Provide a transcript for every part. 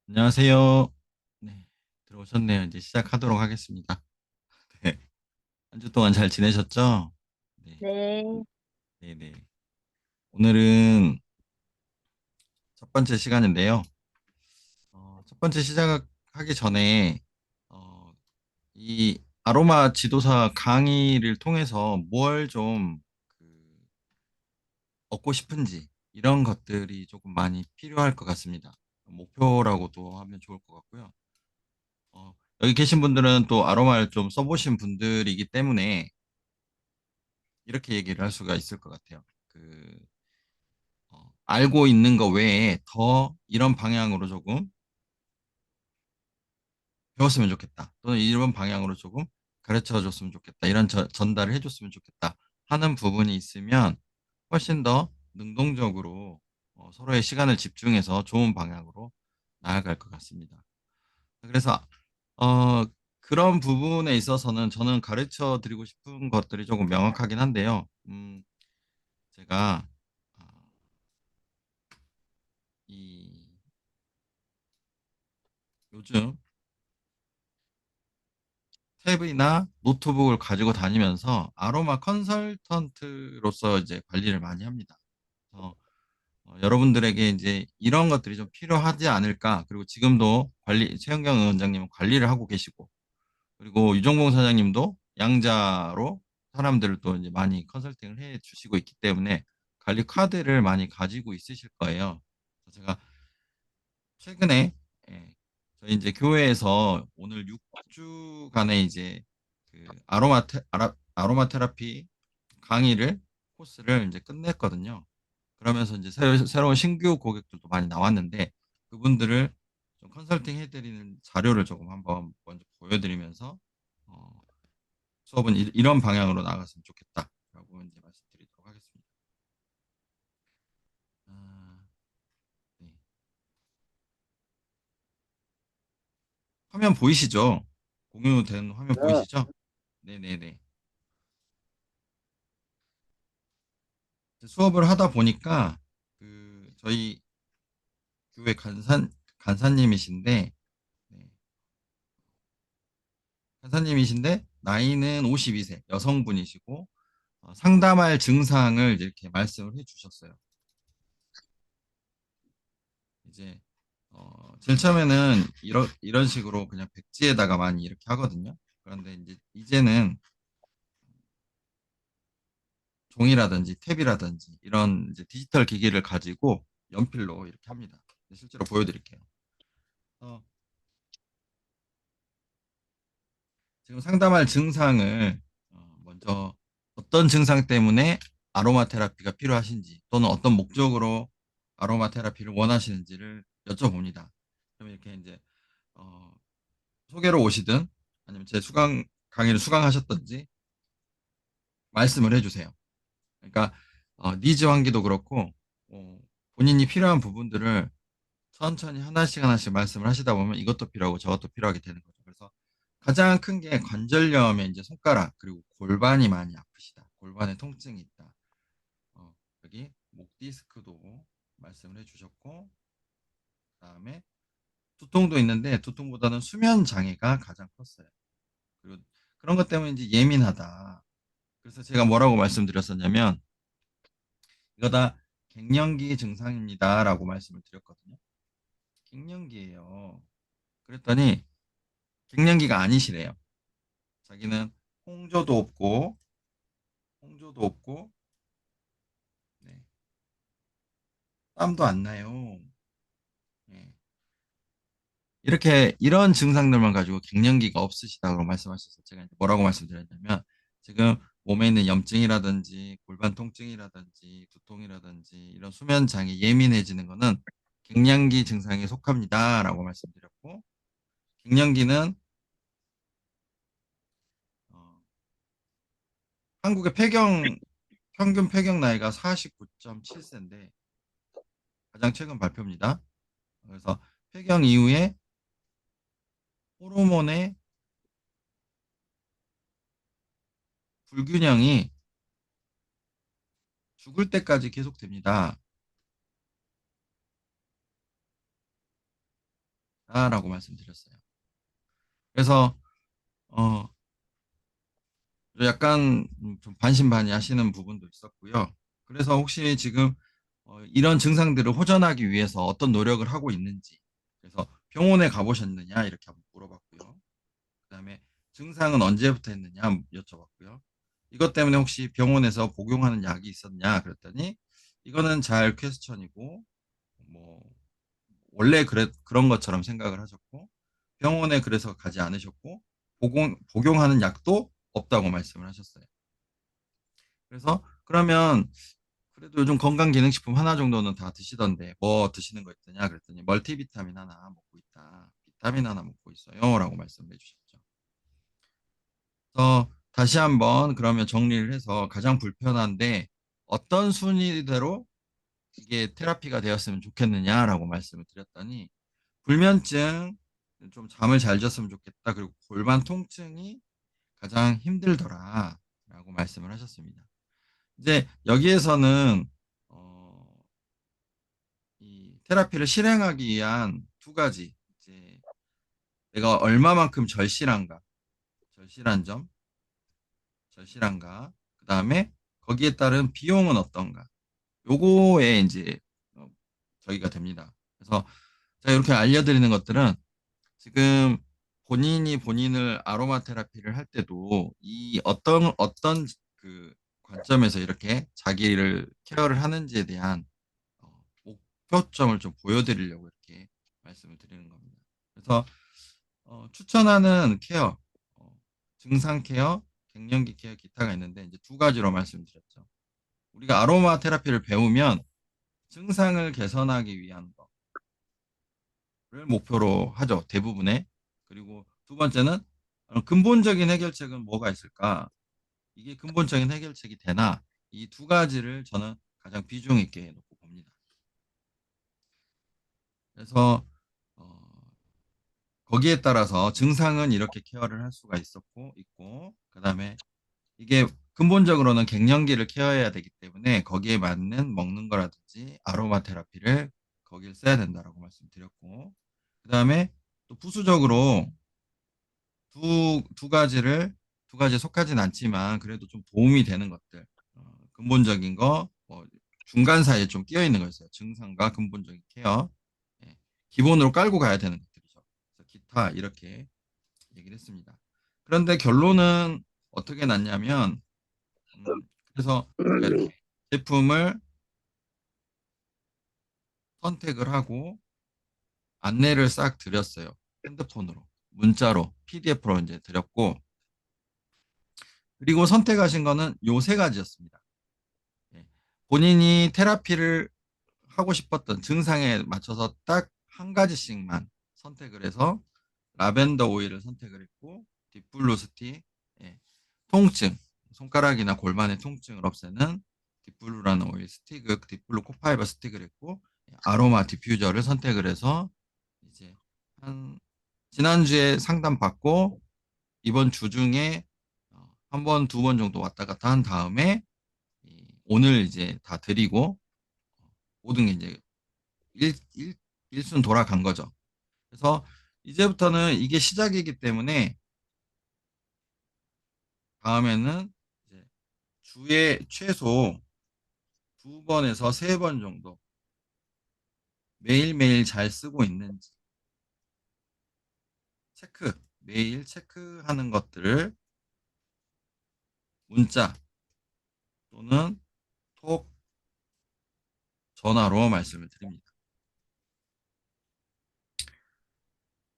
안녕하세요. 네, 들어오셨네요. 이제 시작하도록 하겠습니다. 네, 한 주 동안 잘 지내셨죠? 네, 네, 네, 네. 오늘은 첫 번째 시간인데요. 첫 번째 시작하기 전에 어, 이 아로마 지도사 강의를 통해서 뭘 좀 얻고 싶은지 이런 것들이 조금 많이 필요할 것 같습니다. 목표라고도 하면 좋을 것 같고요. 여기 계신 분들은 또 아로마를 좀 써보신 분들이기 때문에 이렇게 얘기를 할 수가 있을 것 같아요. 알고 있는 거 외에 더 이런 방향으로 조금 배웠으면 좋겠다. 또는 이런 방향으로 조금 가르쳐 줬으면 좋겠다. 이런 전달을 해줬으면 좋겠다. 하는 부분이 있으면 훨씬 더 능동적으로 서로의 시간을 집중해서 좋은 방향으로 나아갈 것 같습니다. 그래서 어, 그런 부분에 있어서는 저는 가르쳐 드리고 싶은 것들이 조금 명확하긴 한데요. 제가 어, 이 요즘 탭이나 노트북을 가지고 다니면서 아로마 컨설턴트로서 이제 관리를 많이 합니다. 그래서 여러분들에게 이제 이런 것들이 좀 필요하지 않을까. 그리고 지금도 최영경 원장님은 관리를 하고 계시고, 그리고 유정봉 사장님도 양자로 사람들을 또 이제 많이 컨설팅을 해 주시고 있기 때문에 관리 카드를 많이 가지고 있으실 거예요. 그래서 제가 최근에 예, 저희 이제 교회에서 오늘 6주간의 이제 아로마 테라피 강의를 코스를 이제 끝냈거든요. 그러면서 이제 새로운 신규 고객들도 많이 나왔는데 그분들을 좀 컨설팅 해드리는 자료를 조금 한번 먼저 보여드리면서 어, 수업은 이런 방향으로 나갔으면 좋겠다라고 이제 말씀드리도록 하겠습니다. 아, 네. 화면 보이시죠? 공유된 화면 네, 보이시죠? 네네네. 수업을 하다 보니까 저희 교회 간사님이신데 네, 간사님이신데 나이는 52세 여성분이시고 상담할 증상을 이렇게 말씀을 해주셨어요. 이제 제일 처음에는 이런 식으로 그냥 백지에다가 많이 이렇게 하거든요. 그런데 이제는 종이라든지 탭이라든지 이런 이제 디지털 기기를 가지고 연필로 이렇게 합니다. 실제로 보여드릴게요. 어, 지금 상담할 증상을 먼저 어떤 증상 때문에 아로마 테라피가 필요하신지 또는 어떤 목적으로 아로마 테라피를 원하시는지를 여쭤봅니다. 그럼 이렇게 이제 어, 소개로 오시든 아니면 제 강의를 수강하셨든지 말씀을 해주세요. 그러니까 니즈 환기도 그렇고 어, 본인이 필요한 부분들을 천천히 하나씩 하나씩 말씀을 하시다 보면 이것도 필요하고 저것도 필요하게 되는 거죠. 그래서 가장 큰 게 관절염에 이제 손가락 그리고 골반이 많이 아프시다. 골반에 통증이 있다. 여기 목 디스크도 말씀을 해주셨고 그다음에 두통도 있는데 두통보다는 수면 장애가 가장 컸어요. 그리고 그런 것 때문에 이제 예민하다. 그래서 제가 뭐라고 말씀드렸었냐면 이거 다 갱년기 증상입니다라고 말씀을 드렸거든요. 갱년기예요. 그랬더니 갱년기가 아니시래요. 자기는 홍조도 없고 홍조도 없고 네, 땀도 안 나요. 네. 이렇게 이런 증상들만 가지고 갱년기가 없으시다고 말씀하셔서 제가 이제 뭐라고 말씀드렸냐면 지금 몸에 있는 염증이라든지 골반 통증이라든지 두통이라든지 이런 수면 장애 예민해지는 거는 갱년기 증상에 속합니다라고 말씀드렸고 갱년기는 어, 한국의 평균 폐경 나이가 49.7세인데 가장 최근 발표입니다. 그래서 폐경 이후에 호르몬의 불균형이 죽을 때까지 계속됩니다. 라고 말씀드렸어요. 그래서 어, 약간 좀 반신반의하시는 부분도 있었고요. 그래서 혹시 지금 이런 증상들을 호전하기 위해서 어떤 노력을 하고 있는지, 그래서 병원에 가보셨느냐 이렇게 한번 물어봤고요. 그다음에 증상은 언제부터 했느냐 여쭤봤고요. 이것 때문에 혹시 병원에서 복용하는 약이 있었냐 그랬더니 이거는 잘 퀘스천이고 뭐 원래 그런 것처럼 생각을 하셨고 병원에 그래서 가지 않으셨고 복용하는 약도 없다고 말씀을 하셨어요. 그래서 그러면 그래도 요즘 건강기능식품 하나 정도는 다 드시던데 뭐 드시는 거 있더냐 그랬더니 멀티비타민 하나 먹고 있다. 비타민 하나 먹고 있어요. 라고 말씀해 주셨죠. 그래서 다시 한번 그러면 정리를 해서 가장 불편한데 어떤 순위대로 이게 테라피가 되었으면 좋겠느냐라고 말씀을 드렸더니 불면증, 좀 잠을 잘 잤으면 좋겠다. 그리고 골반 통증이 가장 힘들더라. 라고 말씀을 하셨습니다. 이제 여기에서는 어, 이 테라피를 실행하기 위한 두 가지, 이제 내가 얼마만큼 절실한 점, 절실한가, 그 다음에 거기에 따른 비용은 어떤가, 요거에 이제 어, 저희가 됩니다. 그래서 제가 이렇게 알려드리는 것들은 지금 본인이 본인을 아로마 테라피를 할 때도 이 어떤 그 관점에서 이렇게 자기를 케어를 하는지에 대한 목표점을 좀 보여드리려고 이렇게 말씀을 드리는 겁니다. 그래서 추천하는 케어, 어, 증상 케어, 갱년기 케어, 기타가 있는데 이제 두 가지로 말씀드렸죠. 우리가 아로마 테라피를 배우면 증상을 개선하기 위한 거를 목표로 하죠. 대부분의. 그리고 두 번째는 근본적인 해결책은 뭐가 있을까? 이게 근본적인 해결책이 되나? 이 두 가지를 저는 가장 비중 있게 놓고 봅니다. 그래서 거기에 따라서 증상은 이렇게 케어를 할 수가 있고, 그다음에 이게 근본적으로는 갱년기를 케어해야 되기 때문에 거기에 맞는 먹는 거라든지 아로마 테라피를 거기에 써야 된다라고 말씀드렸고, 그다음에 또 부수적으로 두 가지에 속하진 않지만 그래도 좀 도움이 되는 것들, 근본적인 거, 뭐 중간 사이에 좀 끼어 있는 거 있어요. 증상과 근본적인 케어, 예, 기본으로 깔고 가야 되는 것들이죠. 그래서 기타 이렇게 얘기를 했습니다. 그런데 결론은 어떻게 났냐면, 그래서 제가 이렇게 제품을 선택을 하고 안내를 싹 드렸어요. 핸드폰으로, 문자로, PDF로 이제 드렸고, 그리고 선택하신 거는 요 세 가지였습니다. 예. 본인이 테라피를 하고 싶었던 증상에 맞춰서 딱 한 가지씩만 선택을 해서 라벤더 오일을 선택을 했고, 딥블루 스틱, 예. 통증, 손가락이나 골반의 통증을 없애는 딥블루라는 오일 스틱을, 딥블루 코파이버 스틱을 했고, 아로마 디퓨저를 선택을 해서 이제 한 지난주에 상담 받고 이번 주 중에 한 번, 두 번 정도 왔다 갔다 한 다음에 오늘 이제 다 드리고 모든 게 이제 일, 일, 일순 돌아간 거죠. 그래서 이제부터는 이게 시작이기 때문에 다음에는 이제 주에 최소 두 번에서 세 번 정도 매일매일 잘 쓰고 있는지 매일 체크하는 것들을 문자 또는 톡, 전화로 말씀을 드립니다.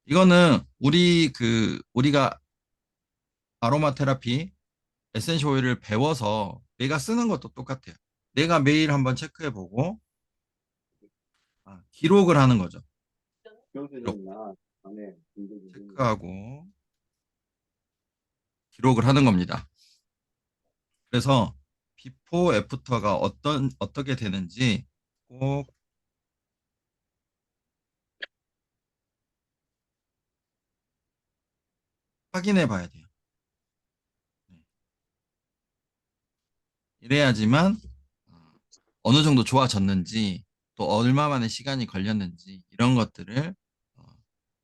이거는 우리가 아로마 테라피 에센셜 오일을 배워서 내가 쓰는 것도 똑같아요. 내가 매일 한번 체크해보고 기록을 하는 거죠. 기록. 체크하고 기록을 하는 겁니다. 그래서 비포 애프터가 어떻게 되는지 꼭 확인해 봐야 돼요. 네. 이래야지만 어느 정도 좋아졌는지 또 얼마 만에 시간이 걸렸는지 이런 것들을 어,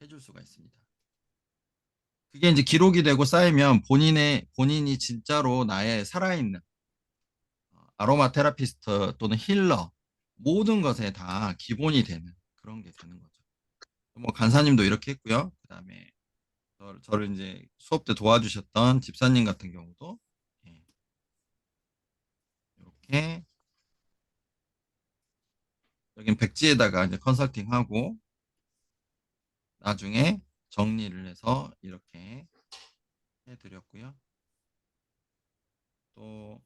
해줄 수가 있습니다. 그게 이제 기록이 되고 쌓이면 본인이 진짜로 나의 살아있는 아로마 테라피스트 또는 힐러 모든 것에 다 기본이 되는 그런 게 되는 거죠. 뭐 간사님도 이렇게 했고요. 그다음에 저를 이제 수업 때 도와주셨던 집사님 같은 경우도 예, 이렇게 여긴 백지에다가 이제 컨설팅하고 나중에 정리를 해서 이렇게 해드렸고요. 또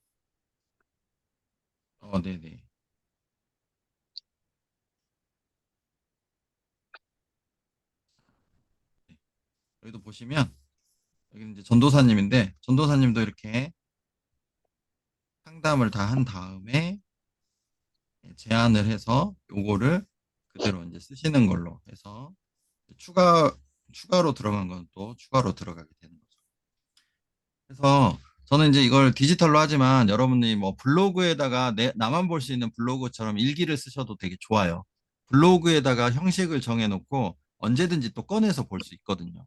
네네. 네. 여기도 보시면 여기 이제 전도사님인데 전도사님도 이렇게 상담을 다 한 다음에 제안을 해서 요거를 그대로 이제 쓰시는 걸로 해서 추가 추가로 들어간 건 또 추가로 들어가게 되는 거죠. 그래서 저는 이제 이걸 디지털로 하지만 여러분이 뭐 블로그에다가 나만 볼 수 있는 블로그처럼 일기를 쓰셔도 되게 좋아요. 블로그에다가 형식을 정해놓고 언제든지 또 꺼내서 볼 수 있거든요.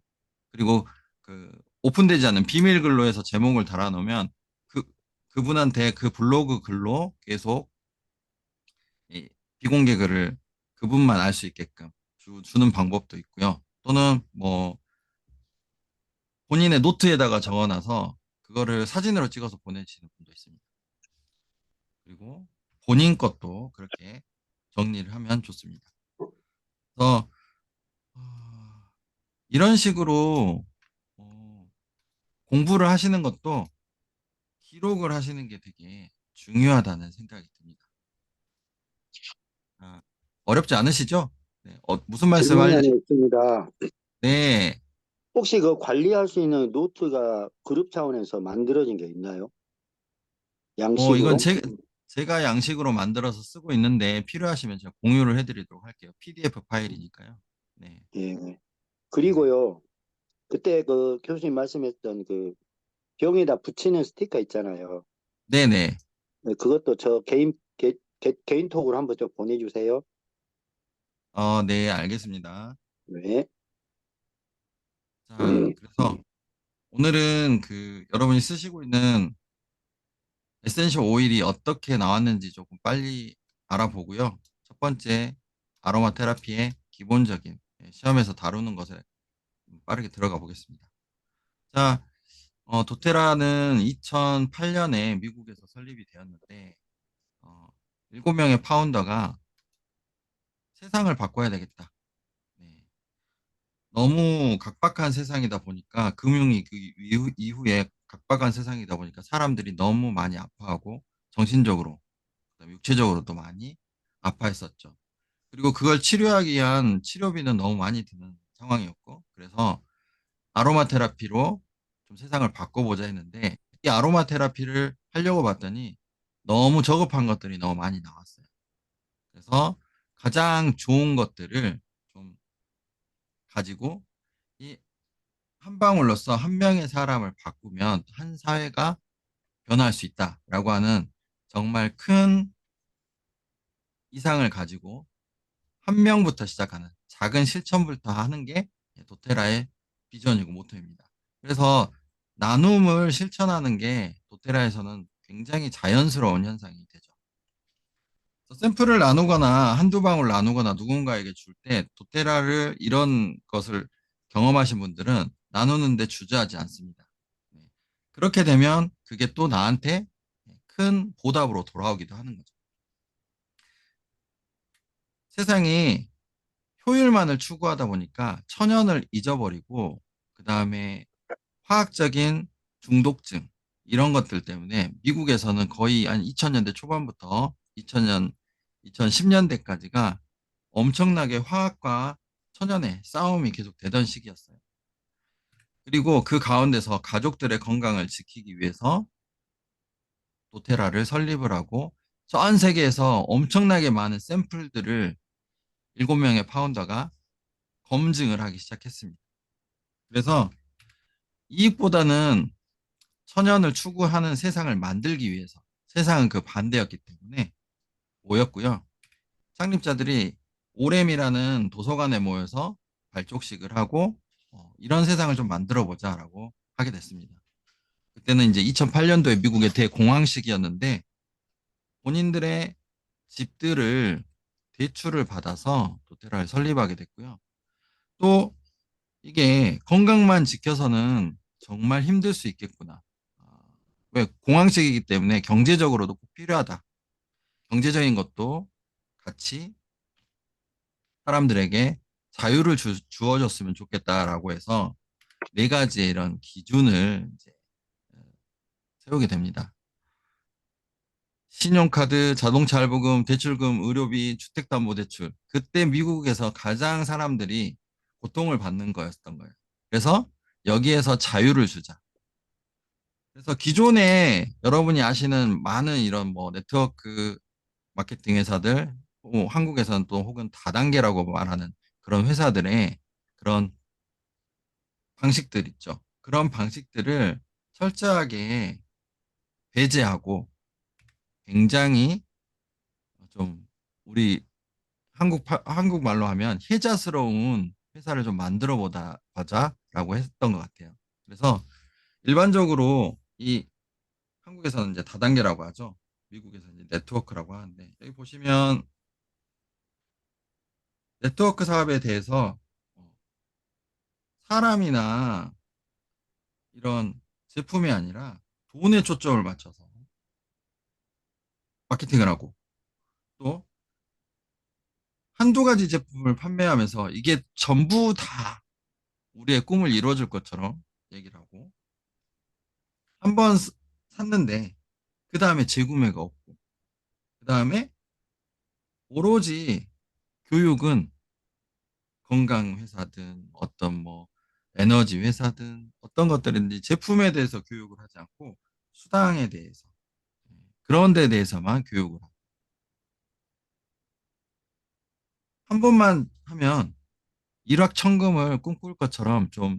그리고 그 오픈되지 않은 비밀 글로 해서 제목을 달아놓으면 그 그분한테 그 블로그 글로 계속 이 비공개 글을 그분만 알 수 있게끔 주는 방법도 있고요. 또는 뭐 본인의 노트에다가 적어놔서 그거를 사진으로 찍어서 보내시는 분도 있습니다. 그리고 본인 것도 그렇게 정리를 하면 좋습니다. 그래서 이런 식으로 공부를 하시는 것도 기록을 하시는 게 되게 중요하다는 생각이 듭니다. 아, 어렵지 않으시죠? 네, 무슨 말씀 질문이 하나 하려고? 있습니다. 네, 혹시 그 관리할 수 있는 노트가 그룹 차원에서 만들어진 게 있나요? 이건 양식으로? 제가 양식으로 만들어서 쓰고 있는데 필요하시면 제가 공유를 해드리도록 할게요. PDF 파일이니까요. 네, 예. 네네. 그리고요, 그때 그 교수님 말씀했던 그 병에다 붙이는 스티커 있잖아요. 네네. 네, 그것도 저 개인톡으로 한번 좀 보내주세요. 네, 알겠습니다. 네. 자, 그래서 오늘은 그 여러분이 쓰시고 있는 에센셜 오일이 어떻게 나왔는지 조금 빨리 알아보고요. 첫 번째, 아로마 테라피의 기본적인 시험에서 다루는 것에 빠르게 들어가 보겠습니다. 자, 도테라는 2008년에 미국에서 설립이 되었는데, 어, 7명의 파운더가 세상을 바꿔야 되겠다. 네. 너무 각박한 세상이다 보니까, 금융위 그 이후에 각박한 세상이다 보니까 사람들이 너무 많이 아파하고, 정신적으로, 그다음에 육체적으로도 많이 아파했었죠. 그리고 그걸 치료하기 위한 치료비는 너무 많이 드는 상황이었고, 그래서 아로마 테라피로 좀 세상을 바꿔보자 했는데, 이 아로마 테라피를 하려고 봤더니 너무 저급한 것들이 너무 많이 나왔어요. 그래서 가장 좋은 것들을 좀 가지고 이 한 방울로써 한 명의 사람을 바꾸면 한 사회가 변화할 수 있다라고 하는 정말 큰 이상을 가지고 한 명부터 시작하는 작은 실천부터 하는 게 도테라의 비전이고 모토입니다. 그래서 나눔을 실천하는 게 도테라에서는 굉장히 자연스러운 현상이 되죠. 샘플을 나누거나 한두 방울 나누거나 누군가에게 줄 때 도테라를 이런 것을 경험하신 분들은 나누는데 주저하지 않습니다. 네. 그렇게 되면 그게 또 나한테 큰 보답으로 돌아오기도 하는 거죠. 세상이 효율만을 추구하다 보니까 천연을 잊어버리고 그다음에 화학적인 중독증 이런 것들 때문에 미국에서는 거의 한 2000년대 초반부터 2000년 2010년대까지가 엄청나게 화학과 천연의 싸움이 계속 되던 시기였어요. 그리고 그 가운데서 가족들의 건강을 지키기 위해서 도테라를 설립을 하고 전 세계에서 엄청나게 많은 샘플들을 7명의 파운더가 검증을 하기 시작했습니다. 그래서 이익보다는 천연을 추구하는 세상을 만들기 위해서 세상은 그 반대였기 때문에 모였고요. 창립자들이 오렘이라는 도서관에 모여서 발족식을 하고 이런 세상을 좀 만들어 보자라고 하게 됐습니다. 그때는 이제 2008년도에 미국의 대공황 시기였는데 본인들의 집들을 대출을 받아서 도테라를 설립하게 됐고요. 또 이게 건강만 지켜서는 정말 힘들 수 있겠구나. 왜 공황시기이기 때문에 경제적으로도 꼭 필요하다. 경제적인 것도 같이 사람들에게 자유를 주어줬으면 좋겠다라고 해서 네 가지의 이런 기준을 이제 세우게 됩니다. 신용카드, 자동차 할부금, 대출금, 의료비, 주택담보대출. 그때 미국에서 가장 사람들이 고통을 받는 거였던 거예요. 그래서 여기에서 자유를 주자. 그래서 기존에 여러분이 아시는 많은 이런 뭐 네트워크 마케팅 회사들, 한국에서는 또 혹은 다단계라고 말하는 그런 회사들의 그런 방식들 있죠. 그런 방식들을 철저하게 배제하고 굉장히 좀 우리 한국말로 하면 혜자스러운 회사를 좀 만들어 보자라고 했던 것 같아요. 그래서 일반적으로 이 한국에서는 이제 다단계라고 하죠. 미국에서는 이제 네트워크라고 하는데 여기 보시면 네트워크 사업에 대해서 사람이나 이런 제품이 아니라 돈에 초점을 맞춰서 마케팅을 하고 또 한두 가지 제품을 판매하면서 이게 전부 다 우리의 꿈을 이루어줄 것처럼 얘기를 하고 한 번 샀는데 그 다음에 재구매가 없고 그 다음에 오로지 교육은 건강 회사든 어떤 뭐 에너지 회사든 어떤 것들인지 제품에 대해서 교육을 하지 않고 수당에 대해서 그런 데 대해서만 교육을 하고 한 번만 하면 일확천금을 꿈꿀 것처럼 좀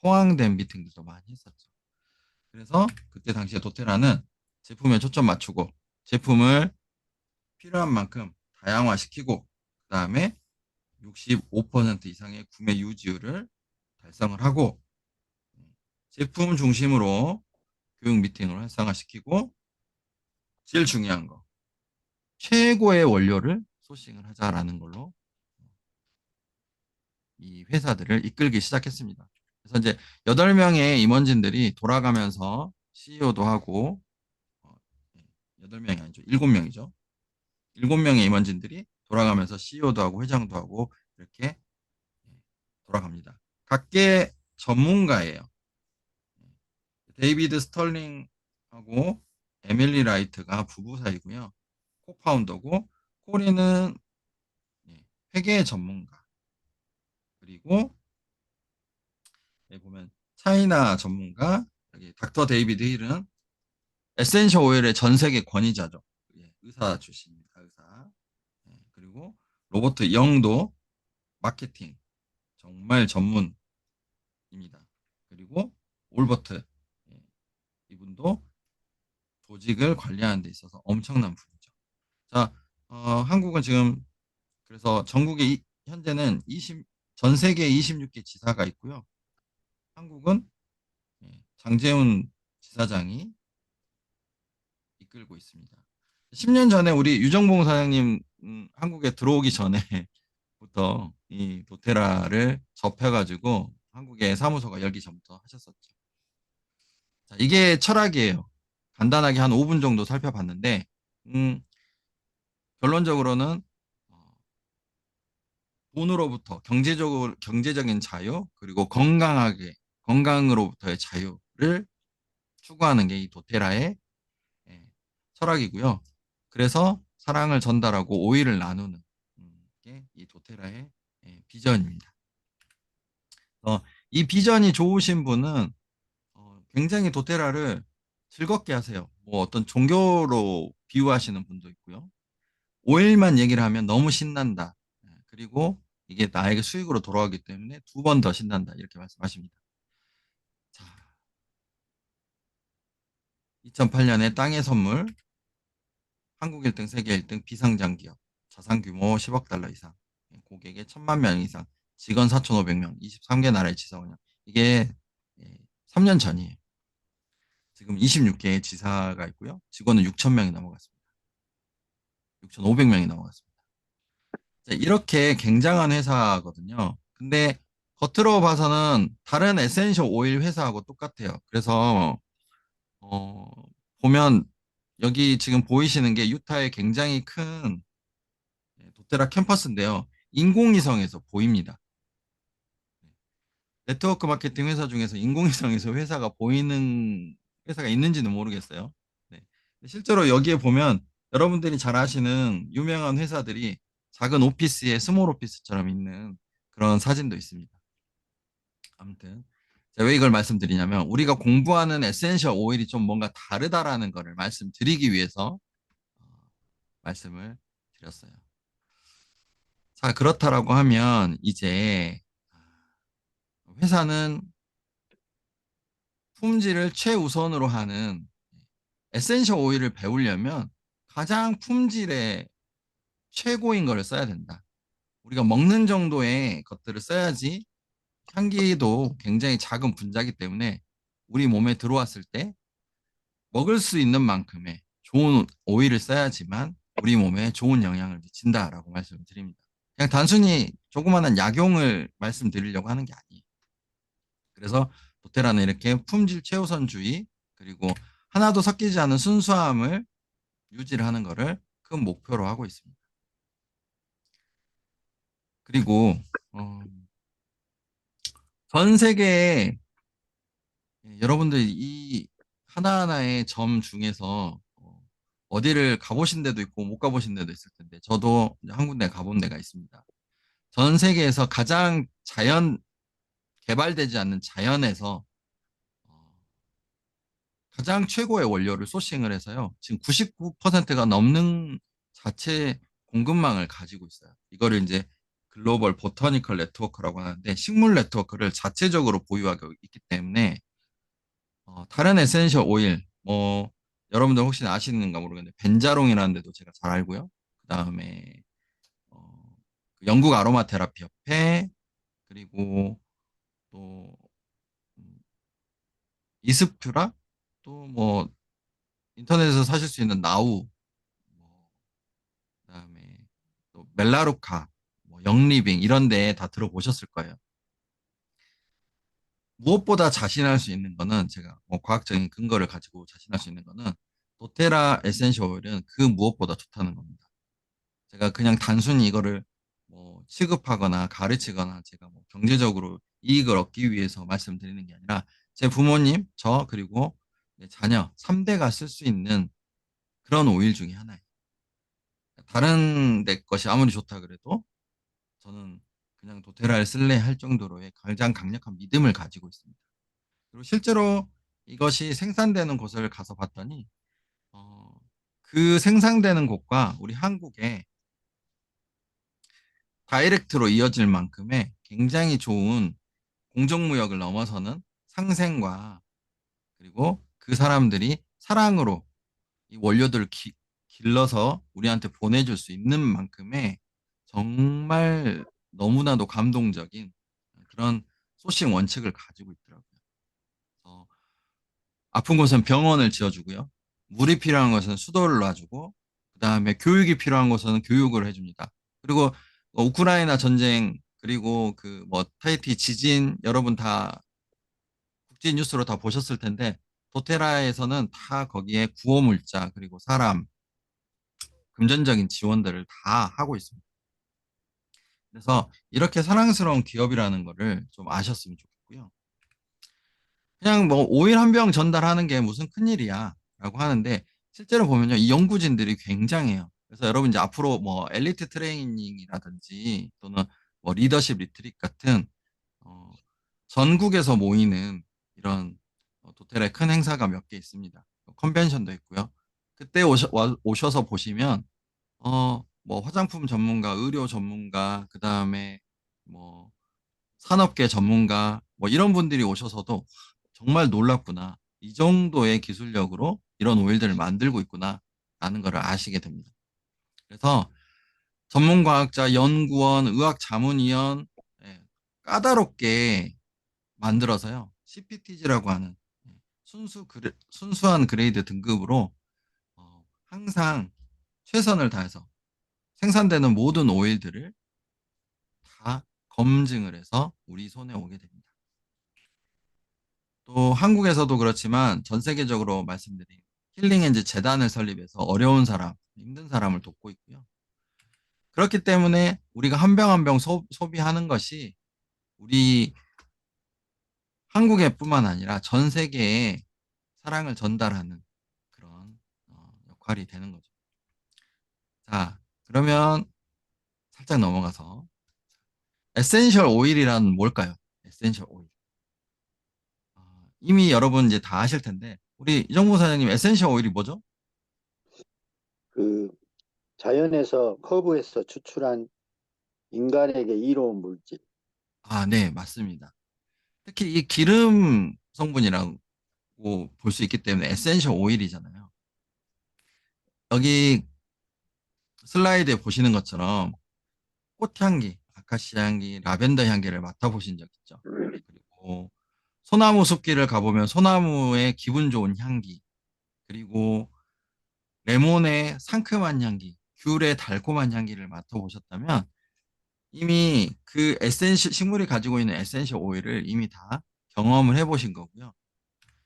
호황된 미팅들도 많이 했었죠. 그래서 그때 당시에 도테라는 제품에 초점 맞추고 제품을 필요한 만큼 다양화시키고 그다음에 65% 이상의 구매 유지율을 달성을 하고 제품 중심으로 교육 미팅을 활성화시키고 제일 중요한 거 최고의 원료를 소싱을 하자라는 걸로 이 회사들을 이끌기 시작했습니다. 그래서 이제 8명의 임원진들이 돌아가면서 CEO도 하고 8명이 아니죠. 7명이죠. 7명의 임원진들이 돌아가면서 CEO도 하고 회장도 하고 이렇게 돌아갑니다. 각계 전문가예요. 데이비드 스털링하고 에밀리 라이트가 부부 사이고요. 코파운더고 코리는 회계 전문가. 그리고 여기 보면 차이나 전문가, 여기 닥터 데이비드 힐은 에센셜 오일의 전 세계 권위자죠. 의사 출신입니다. 의사. 그리고 로버트 영도 마케팅 정말 전문입니다. 그리고 올버트 이분도 조직을 관리하는 데 있어서 엄청난 분이죠. 자, 한국은 지금 그래서 전국에 현재는 전 세계 26개 지사가 있고요. 한국은 장재훈 지사장이 이끌고 있습니다. 10년 전에 우리 유정봉 사장님 한국에 들어오기 전에부터 이 도테라를 접해가지고 한국에 사무소가 열기 전부터 하셨었죠. 자, 이게 철학이에요. 간단하게 한 5분 정도 살펴봤는데 음, 결론적으로는 돈으로부터 경제적인 자유 그리고 건강으로부터의 자유를 추구하는 게 이 도테라의 예, 철학이고요. 그래서 사랑을 전달하고 오일을 나누는 게 이 도테라의 비전입니다. 이 비전이 좋으신 분은 굉장히 도테라를 즐겁게 하세요. 뭐 어떤 종교로 비유하시는 분도 있고요. 오일만 얘기를 하면 너무 신난다. 그리고 이게 나에게 수익으로 돌아가기 때문에 2번 더 신난다. 이렇게 말씀하십니다. 자, 2008년에 땅의 선물, 한국 1등, 세계 1등 비상장 기업, 자산 규모 10억 달러 이상, 고객의 1,000만 명 이상, 직원 4,500명, 23개 나라의 지사 운영. 이게 3년 전이에요. 지금 26개의 지사가 있고요. 직원은 6,000명이 넘어갔습니다. 6,500명이 넘어갔습니다. 자, 이렇게 굉장한 회사거든요. 근데 겉으로 봐서는 다른 에센셜 오일 회사하고 똑같아요. 그래서 어, 보면 여기 지금 보이시는 게 유타의 굉장히 큰 도테라 캠퍼스인데요. 인공위성에서 보입니다. 네트워크 마케팅 회사 중에서 인공위성에서 회사가 보이는 회사가 있는지는 모르겠어요. 네. 실제로 여기에 보면 여러분들이 잘 아시는 유명한 회사들이 작은 오피스에 스몰 오피스처럼 있는 그런 사진도 있습니다. 아무튼 제가 왜 이걸 말씀드리냐면 우리가 공부하는 에센셜 오일이 좀 뭔가 다르다라는 거를 말씀드리기 위해서 어, 말씀을 드렸어요. 자, 그렇다라고 하면 이제 회사는 품질을 최우선으로 하는 에센셜 오일을 배우려면 가장 품질의 최고인 거를 써야 된다. 우리가 먹는 정도의 것들을 써야지 향기도 굉장히 작은 분자이기 때문에 우리 몸에 들어왔을 때 먹을 수 있는 만큼의 좋은 오일을 써야지만 우리 몸에 좋은 영향을 미친다라고 말씀을 드립니다. 그냥 단순히 조그마한 약용을 말씀드리려고 하는 게 아니에요. 그래서 도테라는 이렇게 품질 최우선주의 그리고 하나도 섞이지 않은 순수함을 유지를 하는 것을 큰 목표로 하고 있습니다. 그리고 어, 전 세계에 여러분들 이 하나하나의 점 중에서 어디를 가보신 데도 있고 못 가보신 데도 있을 텐데 저도 한 군데 가본 데가 있습니다. 전 세계에서 가장 자연 개발되지 않는 자연에서 어, 가장 최고의 원료를 소싱을 해서요. 지금 99%가 넘는 자체 공급망을 가지고 있어요. 이거를 이제 글로벌 보터니컬 네트워크라고 하는데 식물 네트워크를 자체적으로 보유하고 있기 때문에 다른 에센셜 오일 뭐 여러분들 혹시 아시는가 모르겠는데 벤자롱이라는 데도 제가 잘 알고요. 그다음에 그 영국 아로마 테라피 협회 그리고 또 음, 이스퓨라 또 뭐 인터넷에서 사실 수 있는 나우 뭐 그다음에 또 멜라루카 뭐 영리빙 이런 데 다 들어보셨을 거예요. 무엇보다 자신할 수 있는 거는 제가 뭐 과학적인 근거를 가지고 자신할 수 있는 거는 도테라 에센셜 오일은 그 무엇보다 좋다는 겁니다. 제가 그냥 단순히 이거를 뭐 취급하거나 가르치거나 제가 뭐 경제적으로 이익을 얻기 위해서 말씀드리는 게 아니라 제 부모님, 저 그리고 내 자녀 3대가 쓸 수 있는 그런 오일 중에 하나예요. 다른 데 것이 아무리 좋다 그래도 저는 그냥 도테라를 쓸래 할 정도로의 가장 강력한 믿음을 가지고 있습니다. 그리고 실제로 이것이 생산되는 곳을 가서 봤더니 어, 그 생산되는 곳과 우리 한국의 다이렉트로 이어질 만큼의 굉장히 좋은 공정무역을 넘어서는 상생과 그리고 그 사람들이 사랑으로 이 원료들을 길러서 우리한테 보내줄 수 있는 만큼의 정말 너무나도 감동적인 그런 소싱 원칙을 가지고 있더라고요. 그래서 아픈 곳은 병원을 지어주고요. 물이 필요한 것은 수도를 놔주고, 그 다음에 교육이 필요한 곳은 교육을 해줍니다. 그리고 우크라이나 전쟁, 그리고 그 뭐 타히티 지진, 여러분 다 국제 뉴스로 다 보셨을 텐데, 도테라에서는 다 거기에 구호 물자, 그리고 사람, 금전적인 지원들을 다 하고 있습니다. 그래서 이렇게 사랑스러운 기업이라는 거를 좀 아셨으면 좋겠고요. 그냥 뭐 오일 한 병 전달하는 게 무슨 큰일이야 라고 하는데 실제로 보면요 이 연구진들이 굉장해요. 그래서 여러분 이제 앞으로 뭐 엘리트 트레이닝이라든지 또는 뭐 리더십 리트릿 같은 어, 전국에서 모이는 이런 도텔의 큰 행사가 몇 개 있습니다. 컨벤션도 있고요. 그때 오셔서 보시면 뭐 화장품 전문가, 의료 전문가, 그 다음에 뭐 산업계 전문가 뭐 이런 분들이 오셔서도 정말 놀랍구나. 이 정도의 기술력으로 이런 오일들을 만들고 있구나. 라는 것을 아시게 됩니다. 그래서 전문과학자, 연구원, 의학자문위원, 예, 까다롭게 만들어서요. CPTG라고 하는 순수한 그레이드 등급으로 항상 최선을 다해서 생산되는 모든 오일들을 다 검증을 해서 우리 손에 오게 됩니다. 또 한국에서도 그렇지만 전 세계적으로 말씀드린 힐링엔지 재단을 설립해서 어려운 사람, 힘든 사람을 돕고 있고요. 그렇기 때문에 우리가 한 병 한 병 소비하는 것이 우리 한국에뿐만 아니라 전 세계에 사랑을 전달하는 그런 역할이 되는 거죠. 자, 그러면 살짝 넘어가서 에센셜 오일이란 뭘까요? 에센셜 오일. 이미 여러분 이제 다 아실 텐데 우리 이정무 사장님 에센셜 오일이 뭐죠? 그 자연에서 허브에서 추출한 인간에게 이로운 물질. 아, 네, 맞습니다. 특히 이 기름 성분이라고 볼 수 있기 때문에 에센셜 오일이잖아요. 여기 슬라이드에 보시는 것처럼 꽃향기, 아카시아 향기, 라벤더 향기를 맡아보신 적 있죠? 그리고 소나무 숲길을 가보면 소나무의 기분 좋은 향기, 그리고 레몬의 상큼한 향기, 귤의 달콤한 향기를 맡아보셨다면 이미 그 식물이 가지고 있는 에센셜 오일을 이미 다 경험을 해보신 거고요.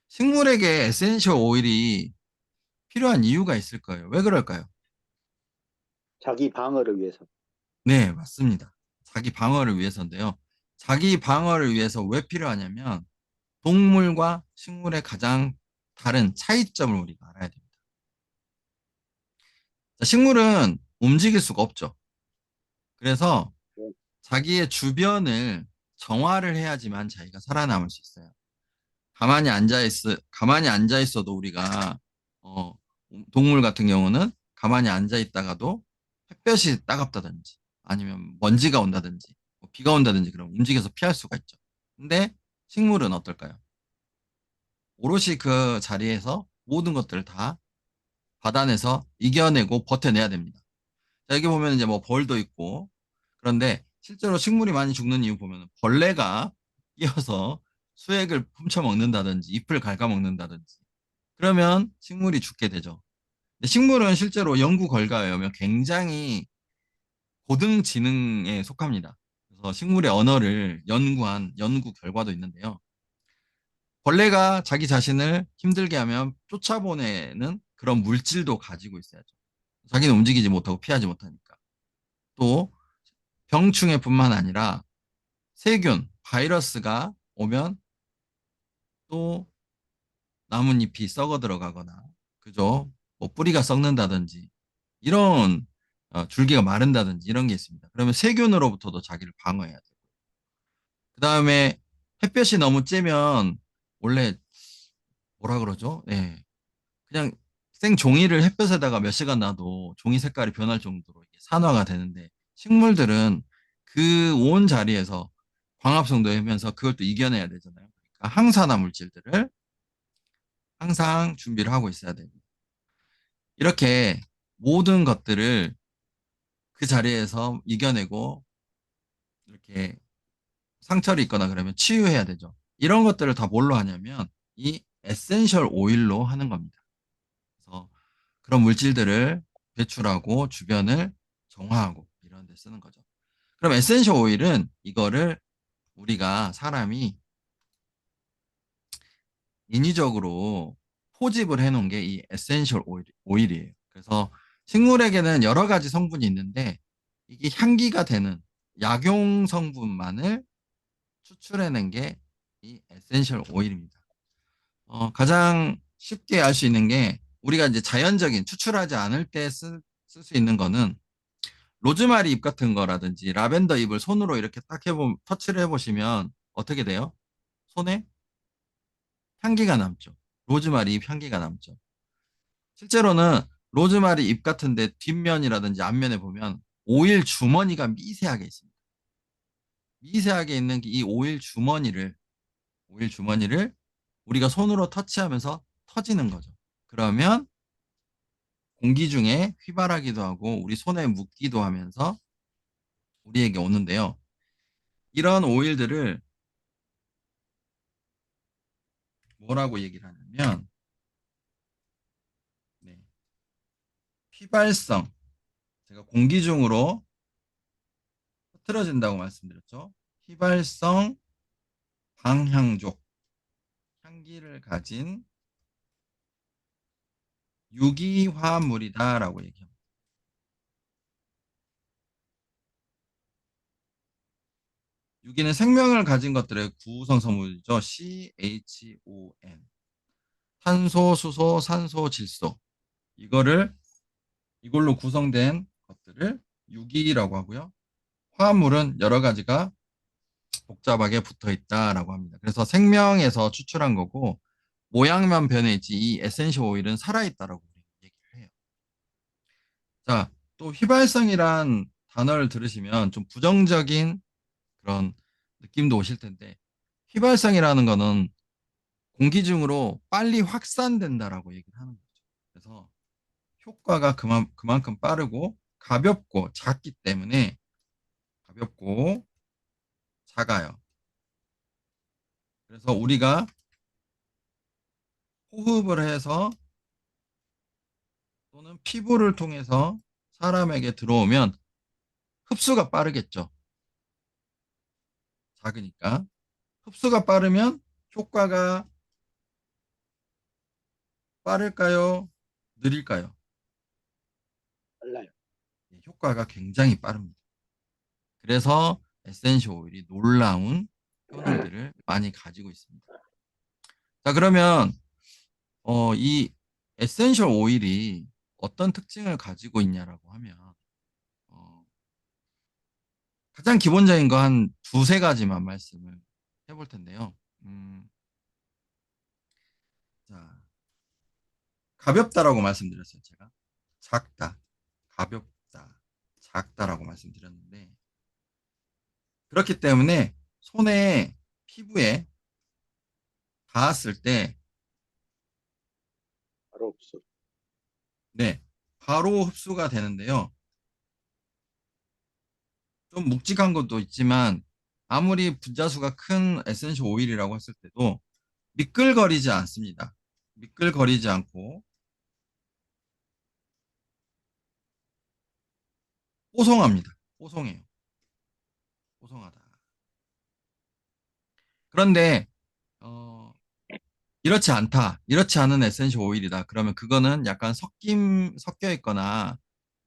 식물에게 에센셜 오일이 필요한 이유가 있을 거예요. 왜 그럴까요? 자기 방어를 위해서. 네, 맞습니다. 자기 방어를 위해서인데요. 자기 방어를 위해서 왜 필요하냐면 동물과 식물의 가장 다른 차이점을 우리가 알아야 됩니다. 자, 식물은 움직일 수가 없죠. 그래서 네. 자기의 주변을 정화를 해야지만 자기가 살아남을 수 있어요. 가만히 앉아 있어도 우리가, 어, 동물 같은 경우는 가만히 앉아 있다가도 햇볕이 따갑다든지 아니면 먼지가 온다든지 뭐 비가 온다든지 그럼 움직여서 피할 수가 있죠. 근데 식물은 어떨까요? 오롯이 그 자리에서 모든 것들을 다 받아내서 이겨내고 버텨내야 됩니다. 자, 여기 보면 이제 뭐 벌도 있고 그런데 실제로 식물이 많이 죽는 이유 보면 벌레가 끼어서 수액을 훔쳐 먹는다든지 잎을 갉아먹는다든지 그러면 식물이 죽게 되죠. 근데 식물은 실제로 연구 결과에 의하면 굉장히 고등지능에 속합니다. 그래서 식물의 언어를 연구한 연구 결과도 있는데요. 벌레가 자기 자신을 힘들게 하면 쫓아보내는 그런 물질도 가지고 있어야죠. 자기는 움직이지 못하고 피하지 못하니까. 또 병충해뿐만 아니라 세균, 바이러스가 오면 또 나뭇잎이 썩어 들어가거나, 그죠? 뭐 뿌리가 썩는다든지, 이런 줄기가 마른다든지 이런 게 있습니다. 그러면 세균으로부터도 자기를 방어해야 돼요. 그 다음에 햇볕이 너무 쬐면 원래 뭐라 그러죠? 네. 그냥 생 종이를 햇볕에다가 몇 시간 놔도 종이 색깔이 변할 정도로 이게 산화가 되는데 식물들은 그 온 자리에서 광합성도 하면서 그걸 또 이겨내야 되잖아요. 그러니까 항산화 물질들을 항상 준비를 하고 있어야 됩니다. 이렇게 모든 것들을 그 자리에서 이겨내고 이렇게 상처를 입거나 그러면 치유해야 되죠. 이런 것들을 다 뭘로 하냐면 이 에센셜 오일로 하는 겁니다. 그래서 그런 물질들을 배출하고 주변을 정화하고 이런 데 쓰는 거죠. 그럼 에센셜 오일은 이거를 우리가 사람이 인위적으로 포집을 해놓은 게 이 에센셜 오일이에요. 그래서 식물에게는 여러 가지 성분이 있는데 이게 향기가 되는 약용 성분만을 추출해낸 게 이 에센셜 오일입니다. 가장 쉽게 알 수 있는 게 우리가 이제 자연적인 추출하지 않을 때 쓸 수 있는 거는 로즈마리 잎 같은 거라든지 라벤더 잎을 손으로 이렇게 딱 터치를 해보시면 어떻게 돼요? 손에 향기가 남죠. 로즈마리 잎 향기가 남죠. 실제로는 로즈마리 잎 같은데 뒷면이라든지 앞면에 보면 오일 주머니가 미세하게 있습니다. 미세하게 있는 이 오일 주머니를 우리가 손으로 터치하면서 터지는 거죠. 그러면 공기 중에 휘발하기도 하고 우리 손에 묻기도 하면서 우리에게 오는데요. 이런 오일들을 뭐라고 얘기를 하냐면, 네, 휘발성, 제가 공기 중으로 흐트러진다고 말씀드렸죠. 휘발성 방향족, 향기를 가진 유기화합물이다라고 얘기합니다. 유기는 생명을 가진 것들의 구성성물이죠. CHON. 탄소, 수소, 산소, 질소. 이걸로 구성된 것들을 유기라고 하고요. 화합물은 여러 가지가 복잡하게 붙어 있다라고 합니다. 그래서 생명에서 추출한 거고, 모양만 변해 있지 이 에센셜 오일은 살아있다라고 얘기를 해요. 자, 또 휘발성이란 단어를 들으시면 좀 부정적인 그런 느낌도 오실 텐데, 휘발성이라는 거는 공기 중으로 빨리 확산된다라고 얘기를 하는 거죠. 그래서 효과가 그만큼 빠르고 가볍고 작기 때문에 가볍고 작아요. 그래서 우리가 호흡을 해서 또는 피부를 통해서 사람에게 들어오면 흡수가 빠르겠죠. 작으니까. 흡수가 빠르면 효과가 빠를까요? 느릴까요? 달라요. 예, 효과가 굉장히 빠릅니다. 그래서 에센셜 오일이 놀라운 효능들을 많이 가지고 있습니다. 자, 그러면 이 에센셜 오일이 어떤 특징을 가지고 있냐라고 하면 어, 가장 기본적인 거 한 두세 가지만 말씀을 해볼 텐데요. 자, 가볍다라고 말씀드렸어요, 제가. 작다, 가볍다, 작다라고 말씀드렸는데 그렇기 때문에 손에 피부에 닿았을 때 바로 없어. 네, 바로 흡수가 되는데요. 좀 묵직한 것도 있지만 아무리 분자수가 큰 에센셜 오일이라고 했을 때도 미끌거리지 않습니다. 미끌거리지 않고 뽀송합니다. 뽀송해요. 뽀송하다. 그런데 어, 이렇지 않다. 이렇지 않은 에센셜 오일이다. 그러면 그거는 약간 섞여 있거나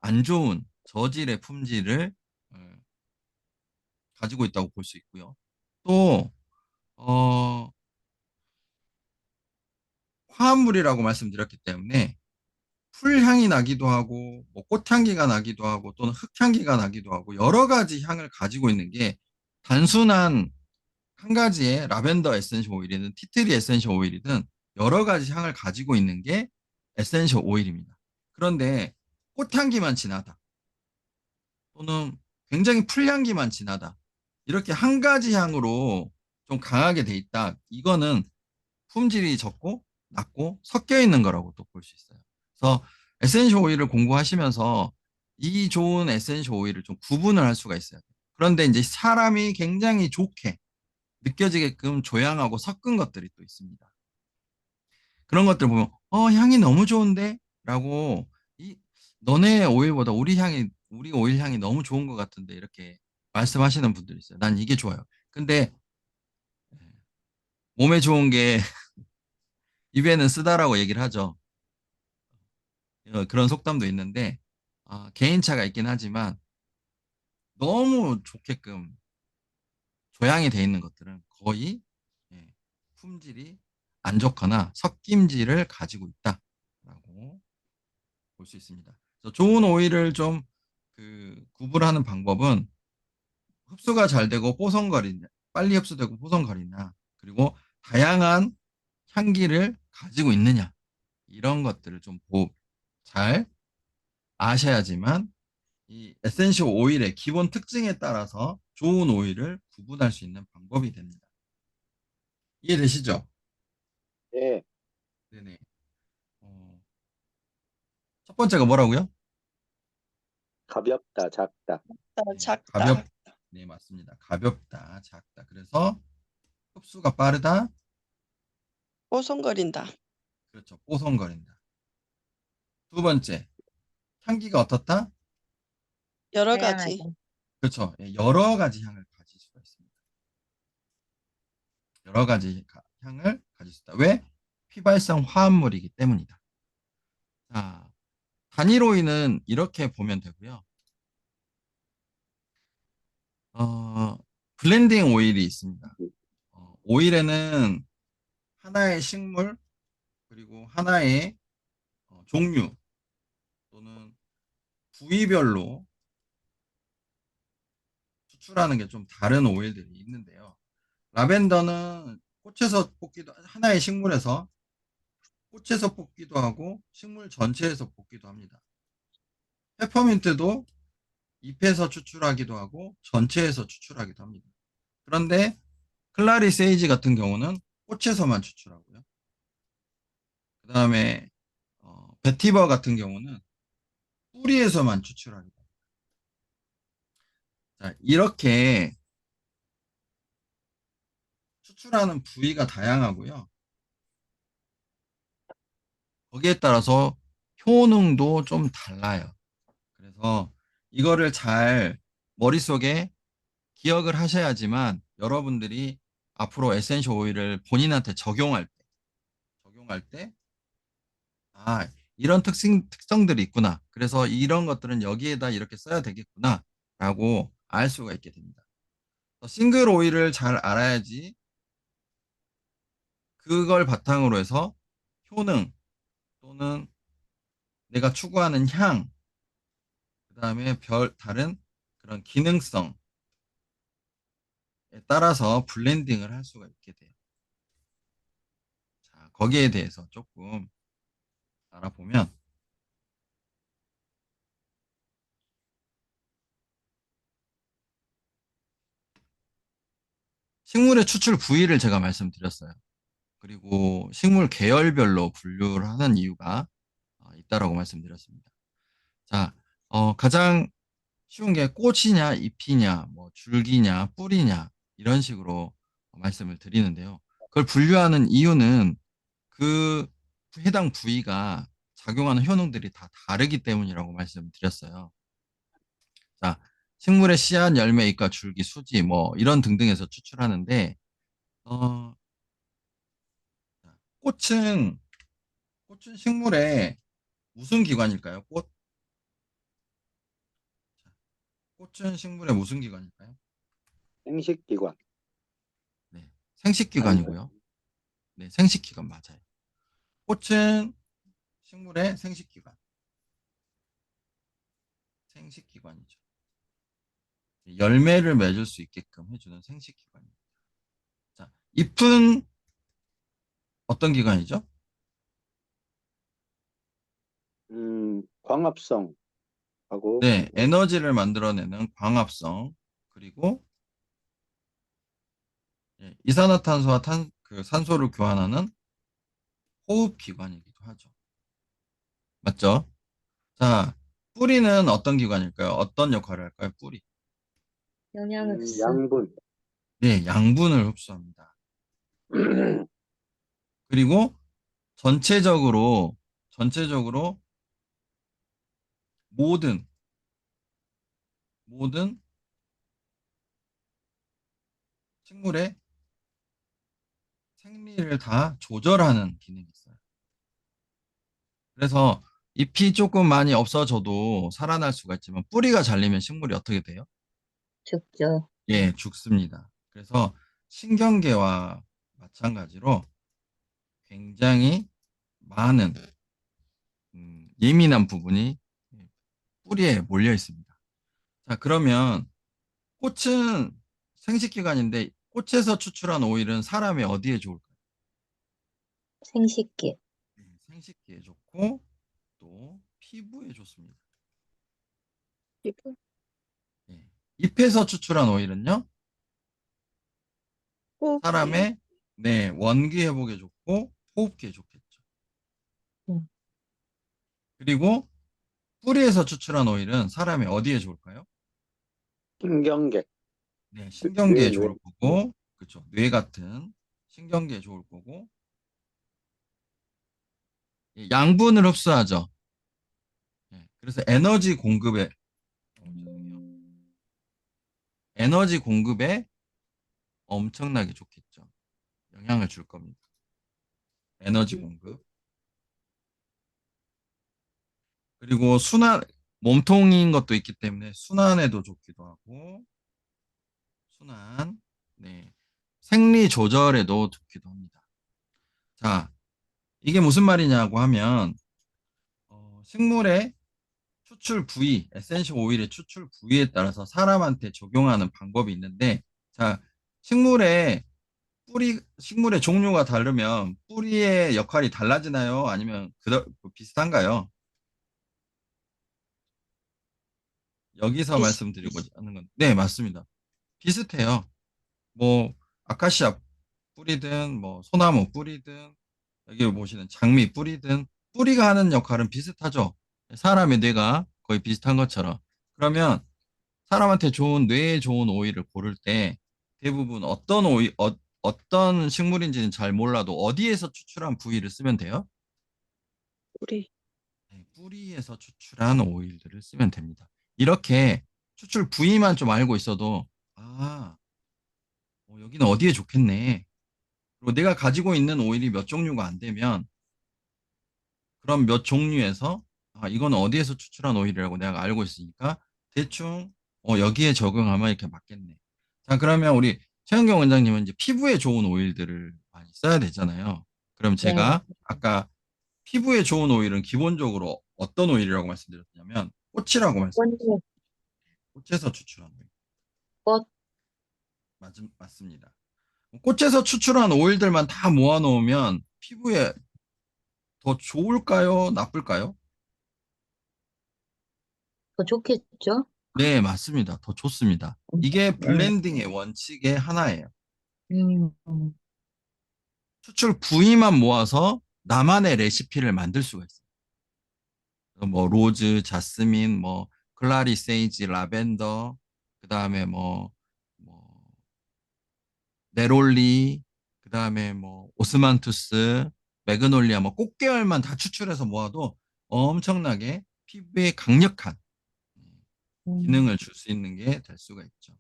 안 좋은 저질의 품질을 가지고 있다고 볼 수 있고요. 또 어, 화합물이라고 말씀드렸기 때문에 풀향이 나기도 하고 뭐 꽃향기가 나기도 하고 또는 흙향기가 나기도 하고 여러 가지 향을 가지고 있는 게 단순한 한 가지의 라벤더 에센셜 오일이든 티트리 에센셜 오일이든 여러 가지 향을 가지고 있는 게 에센셜 오일입니다. 그런데 꽃향기만 진하다 또는 굉장히 풀향기만 진하다 이렇게 한 가지 향으로 좀 강하게 돼 있다. 이거는 품질이 적고 낮고 섞여 있는 거라고 또 볼 수 있어요. 그래서 에센셜 오일을 공부하시면서 이 좋은 에센셜 오일을 좀 구분을 할 수가 있어요. 그런데 이제 사람이 굉장히 좋게 느껴지게끔 조향하고 섞은 것들이 또 있습니다. 그런 것들 보면 향이 너무 좋은데? 라고 이 너네 오일보다 우리 오일 향이 너무 좋은 것 같은데 이렇게 말씀하시는 분들이 있어요. 난 이게 좋아요. 근데 몸에 좋은 게 입에는 쓰다라고 얘기를 하죠. 그런 속담도 있는데 개인차가 있긴 하지만 너무 좋게끔 조향이 돼 있는 것들은 거의 예, 품질이 안 좋거나 섞임질을 가지고 있다라고 볼 수 있습니다. 그래서 좋은 오일을 좀 구분하는 방법은 흡수가 잘 되고 뽀송거리냐, 빨리 흡수되고 뽀송거리냐, 그리고 다양한 향기를 가지고 있느냐 이런 것들을 좀 잘 아셔야지만 이 에센셜 오일의 기본 특징에 따라서 좋은 오일을 구분할 수 있는 방법이 됩니다. 이해되시죠? 네, 네네. 어, 첫 번째가 뭐라고요? 가볍다, 작다. 더 네, 작다. 네, 맞습니다. 가볍다, 작다. 그래서 흡수가 빠르다. 뽀송거린다. 그렇죠. 뽀송거린다. 두 번째, 향기가 어떻다? 여러 다양하게. 가지. 그렇죠. 예, 여러 가지 향을 가질 수가 있습니다. 여러 가지 향을 가질 수 있다. 왜? 휘발성 화합물이기 때문이다. 자, 단일 오일은 이렇게 보면 되고요. 어, 블렌딩 오일이 있습니다. 오일에는 하나의 식물 그리고 하나의 종류 또는 부위별로 추출하는 게 좀 다른 오일들이 있는데요. 라벤더는 꽃에서 뽑기도 하나의 식물에서 꽃에서 뽑기도 하고 식물 전체에서 뽑기도 합니다. 페퍼민트도 잎에서 추출하기도 하고 전체에서 추출하기도 합니다. 그런데 클라리 세이지 같은 경우는 꽃에서만 추출하고요. 그 다음에 베티버 같은 경우는 뿌리에서만 추출합니다. 자, 이렇게 추출하는 부위가 다양하고요. 거기에 따라서 효능도 좀 달라요. 그래서 이거를 잘 머릿속에 기억을 하셔야지만 여러분들이 앞으로 에센셜 오일을 본인한테 적용할 때, 아, 이런 특성들이 있구나. 그래서 이런 것들은 여기에다 이렇게 써야 되겠구나. 라고 알 수가 있게 됩니다. 싱글 오일을 잘 알아야지 그걸 바탕으로 해서 효능 또는 내가 추구하는 향, 그 다음에 다른 그런 기능성에 따라서 블렌딩을 할 수가 있게 돼요. 자, 거기에 대해서 조금 알아보면 식물의 추출 부위를 제가 말씀드렸어요. 그리고 식물 계열별로 분류를 하는 이유가 있다라고 말씀드렸습니다. 자, 가장 쉬운 게 꽃이냐, 잎이냐, 뭐 줄기냐, 뿌리냐 이런 식으로 말씀을 드리는데요. 그걸 분류하는 이유는 그 해당 부위가 작용하는 효능들이 다 다르기 때문이라고 말씀드렸어요. 자, 식물의 씨앗, 열매, 잎과 줄기, 수지 뭐 이런 등등에서 추출하는데 어, 꽃은 꽃은 식물의 무슨 기관일까요? 꽃은 식물의 무슨 기관일까요? 생식기관. 네, 생식기관이고요. 네, 생식기관 맞아요. 꽃은 식물의 생식기관이죠. 열매를 맺을 수 있게끔 해주는 생식기관입니다. 자, 잎은 어떤 기관이죠? 광합성하고 네, 에너지를 만들어내는 광합성 그리고 이산화탄소와 그 산소를 교환하는 호흡기관이기도 하죠. 맞죠? 자, 뿌리는 어떤 기관일까요? 어떤 역할을 할까요? 뿌리. 영양 흡수. 양분. 네, 양분을 흡수합니다. 그리고 전체적으로 모든 식물의 생리를 다 조절하는 기능이 있어요. 그래서 잎이 조금 많이 없어져도 살아날 수가 있지만 뿌리가 잘리면 식물이 어떻게 돼요? 죽죠. 예, 죽습니다. 그래서 신경계와 마찬가지로 굉장히 많은 예민한 부분이 뿌리에 몰려 있습니다. 자, 그러면 꽃은 생식기관인데 꽃에서 추출한 오일은 사람의 어디에 좋을까요? 생식기. 생식기에 좋고 또 피부에 좋습니다. 피부. 예. 잎에서 추출한 오일은요, 호흡기. 사람의 네, 원기 회복에 좋고 호흡기에 좋겠죠. 음. 그리고 뿌리에서 추출한 오일은 사람의 어디에 좋을까요? 신경계. 네, 신경계에 뇌. 좋을 거고, 그렇죠. 뇌 같은 신경계에 좋을 거고, 예, 양분을 흡수하죠. 예, 그래서 죄송해요. 에너지 공급에 엄청나게 좋겠죠. 영향을 줄 겁니다. 에너지 공급. 그리고 몸통인 것도 있기 때문에 순환에도 좋기도 하고, 순환, 네. 생리 조절에도 좋기도 합니다. 자, 이게 무슨 말이냐고 하면, 식물의 추출 부위, 에센셜 오일의 추출 부위에 따라서 사람한테 적용하는 방법이 있는데, 자, 식물의 식물의 종류가 다르면 뿌리의 역할이 달라지나요? 아니면 비슷한가요? 여기서 말씀드리고 하는 건, 네, 맞습니다. 비슷해요. 뭐, 아카시아 뿌리든, 뭐, 소나무 뿌리든, 여기 보시는 장미 뿌리든, 뿌리가 하는 역할은 비슷하죠. 사람의 뇌가 거의 비슷한 것처럼. 그러면 사람한테 뇌에 좋은 오일을 고를 때 대부분 어떤 식물인지는 잘 몰라도 어디에서 추출한 부위를 쓰면 돼요? 우리 네, 뿌리에서 추출한 오일들을 쓰면 됩니다. 이렇게 추출 부위만 좀 알고 있어도, 아, 여기는 어디에 좋겠네. 그리고 내가 가지고 있는 오일이 몇 종류가 안 되면, 그럼 몇 종류에서, 이건 어디에서 추출한 오일이라고 내가 알고 있으니까, 대충, 여기에 적용하면 이렇게 맞겠네. 자, 그러면 우리 최은경 원장님은 이제 피부에 좋은 오일들을 많이 써야 되잖아요. 그럼 네, 제가 아까 피부에 좋은 오일은 기본적으로 어떤 오일이라고 말씀드렸냐면, 꽃이라고 말씀드렸어요. 꽃잎, 꽃에서 추출한 오일. 꽃, 맞습니다. 꽃에서 추출한 오일들만 다 모아놓으면 피부에 더 좋을까요? 나쁠까요? 더 좋겠죠? 네, 맞습니다. 더 좋습니다. 이게 네. 블렌딩의 원칙의 하나예요. 음. 추출 부위만 모아서 나만의 레시피를 만들 수가 있어요. 뭐 로즈, 자스민, 뭐 클라리 세이지, 라벤더, 그다음에 뭐 네롤리, 그다음에 뭐 오스만투스, 매그놀리아, 뭐 꽃게열만 다 추출해서 모아도 엄청나게 피부에 강력한 음. 기능을 줄 수 있는 게 될 수가 있죠.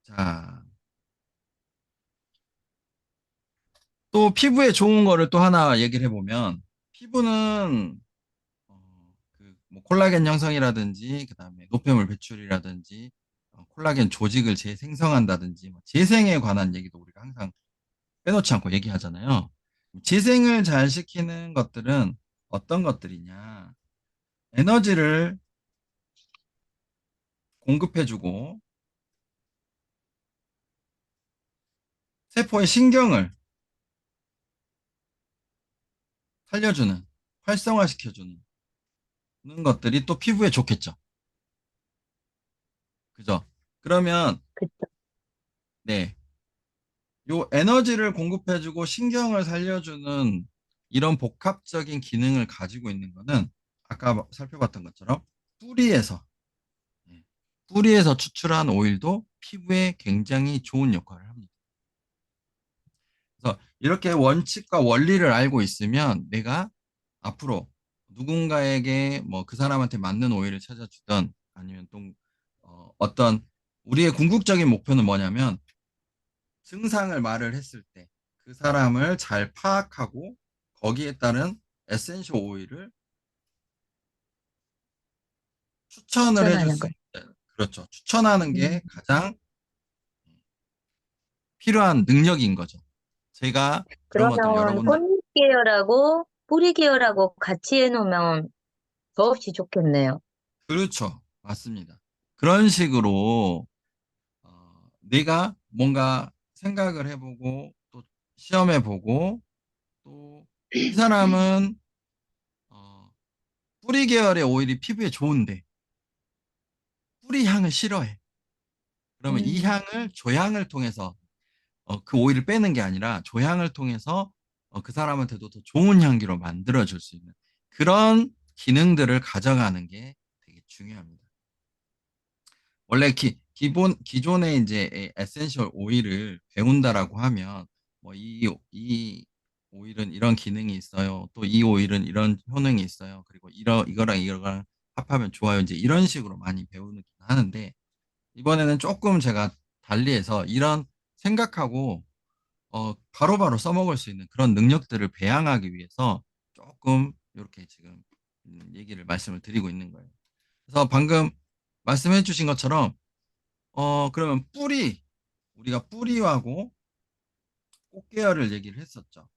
자, 또 피부에 좋은 거를 또 하나 얘기를 해보면 피부는 그뭐 콜라겐 형성이라든지 그다음에 노폐물 배출이라든지 콜라겐 조직을 재생성한다든지 뭐 재생에 관한 얘기도 우리가 항상 빼놓지 않고 얘기하잖아요. 재생을 잘 시키는 것들은 어떤 것들이냐? 에너지를 공급해주고 세포의 신경을 살려주는, 활성화시켜주는 것들이 또 피부에 좋겠죠. 그죠? 그러면 그쵸. 네, 요 에너지를 공급해주고 신경을 살려주는 이런 복합적인 기능을 가지고 있는 거는 아까 살펴봤던 것처럼 뿌리에서 예, 뿌리에서 추출한 오일도 피부에 굉장히 좋은 역할을 합니다. 그래서 이렇게 원칙과 원리를 알고 있으면 내가 앞으로 누군가에게 뭐 그 사람한테 맞는 오일을 찾아주던 아니면 또 어떤 우리의 궁극적인 목표는 뭐냐면 증상을 말을 했을 때 그 사람을 잘 파악하고 거기에 따른 에센셜 오일을 추천을 해줄 추천하는 수 거. 있는, 그렇죠. 추천하는 음. 게 가장 필요한 능력인 거죠. 제가 그런 것들 그러면 여러분들, 꽃잎 계열하고 뿌리 계열하고 같이 해놓으면 더없이 좋겠네요. 그렇죠. 맞습니다. 그런 식으로 내가 뭔가 생각을 해보고 또 시험해보고 또 이 사람은 어, 뿌리 계열의 오일이 피부에 좋은데 뿌리 향을 싫어해. 그러면 이 음. 향을 조향을 통해서 그 오일을 빼는 게 아니라 조향을 통해서 그 사람한테도 더 좋은 향기로 만들어줄 수 있는 그런 기능들을 가져가는 게 되게 중요합니다. 원래 기존에 이제 에센셜 오일을 배운다라고 하면, 뭐, 이 오일은 이런 기능이 있어요. 또 이 오일은 이런 효능이 있어요. 그리고 이거랑 이거랑 합하면 좋아요. 이제 이런 식으로 많이 배우는 하는데, 이번에는 조금 제가 달리해서 이런 생각하고, 바로바로 써먹을 수 있는 그런 능력들을 배양하기 위해서 조금 이렇게 지금 얘기를 말씀을 드리고 있는 거예요. 그래서 방금 말씀해 주신 것처럼, 그러면 우리가 뿌리하고 꽃계열을 얘기를 했었죠.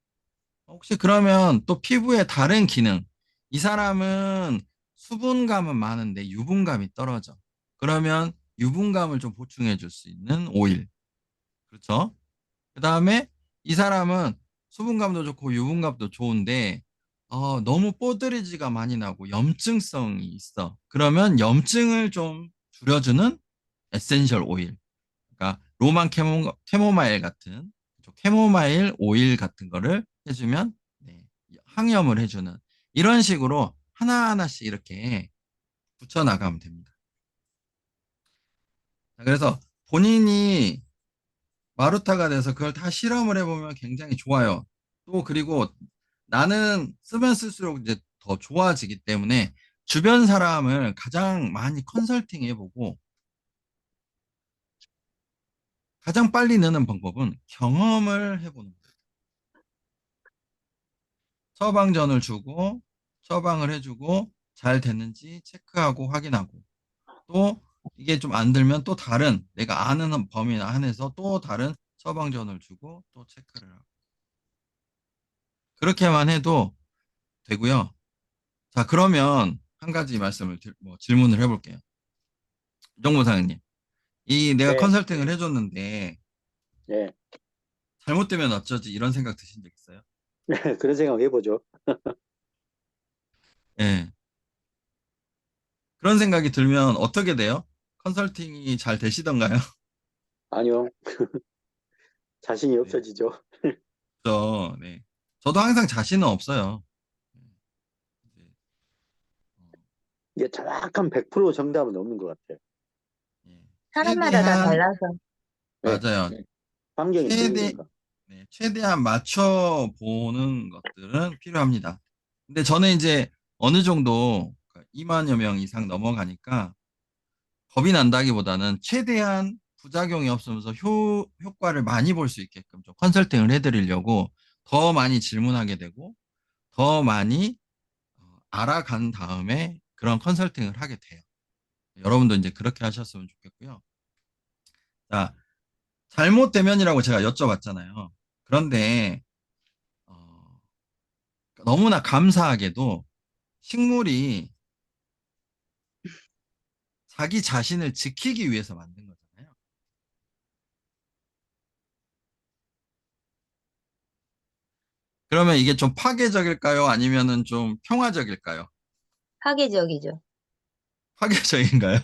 혹시 그러면 또 피부의 다른 기능, 이 사람은 수분감은 많은데 유분감이 떨어져. 그러면 유분감을 좀 보충해 줄 수 있는 오일. 그렇죠? 그 다음에 이 사람은 수분감도 좋고 유분감도 좋은데, 너무 뽀드리지가 많이 나고 염증성이 있어. 그러면 염증을 좀 줄여주는 에센셜 오일. 그러니까 캐모마일 같은 캐모마일 오일 같은 거를 해주면 네, 항염을 해주는 이런 식으로 하나하나씩 이렇게 붙여 나가면 됩니다. 자, 그래서 본인이 마루타가 돼서 그걸 다 실험을 해보면 굉장히 좋아요. 또 그리고 나는 쓰면 쓸수록 이제 더 좋아지기 때문에 주변 사람을 가장 많이 컨설팅 해보고 가장 빨리 느는 방법은 경험을 해보는 거예요. 처방전을 주고 처방을 해주고 잘 됐는지 체크하고 확인하고 또 이게 좀 안 들면 또 다른 내가 아는 범위 안에서 또 다른 처방전을 주고 또 체크를 하고 그렇게만 해도 되고요. 자, 그러면 한 가지 질문을 해볼게요. 정보 사장님, 이 내가 네, 컨설팅을 해줬는데 네, 잘못되면 어쩌지 이런 생각 드신 적 있어요? 그런 생각 해보죠. 예. 그런 생각이 들면 어떻게 돼요? 컨설팅이 잘 되시던가요? 아니요, 자신이 네. 없어지죠. 네. 저도 항상 자신은 없어요. 이제, 어, 이게 정확한 100% 정답은 없는 것 같아요. 예. 사람마다 다 최대한, 달라서. 네, 맞아요. 환경이 틀린 최대, 건가? 최대한 맞춰보는 것들은 필요합니다. 근데 저는 이제 어느 정도 2만여 명 이상 넘어가니까 겁이 난다기보다는 최대한 부작용이 없으면서 효과를 많이 볼 수 있게끔 좀 컨설팅을 해드리려고 더 많이 질문하게 되고 더 많이 알아간 다음에 그런 컨설팅을 하게 돼요. 여러분도 이제 그렇게 하셨으면 좋겠고요. 자, 잘못되면이라고 제가 여쭤봤잖아요. 그런데 어, 너무나 감사하게도 식물이 자기 자신을 지키기 위해서 만든 거잖아요. 그러면 이게 좀 파괴적일까요? 아니면은 좀 평화적일까요? 파괴적이죠. 파괴적인가요?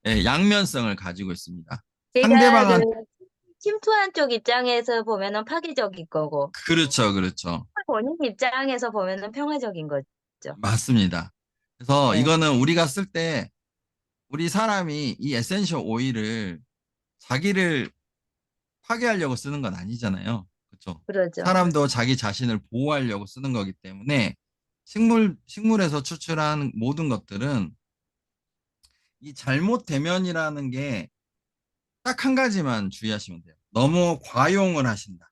예, 양면성을 가지고 있습니다. 그러니까 그 상대방한 침투한 쪽 입장에서 보면은 파괴적일 거고, 그렇죠, 그렇죠. 본인 입장에서 보면은 평화적인 거죠. 맞습니다. 그래서 네, 이거는 우리가 쓸 때 우리 사람이 이 에센셜 오일을 자기를 파괴하려고 쓰는 건 아니잖아요. 그렇죠? 그러죠. 사람도 자기 자신을 보호하려고 쓰는 거기 때문에 식물에서 추출한 모든 것들은 이 잘못 대면이라는 게 딱 한 가지만 주의하시면 돼요. 너무 과용을 하신다.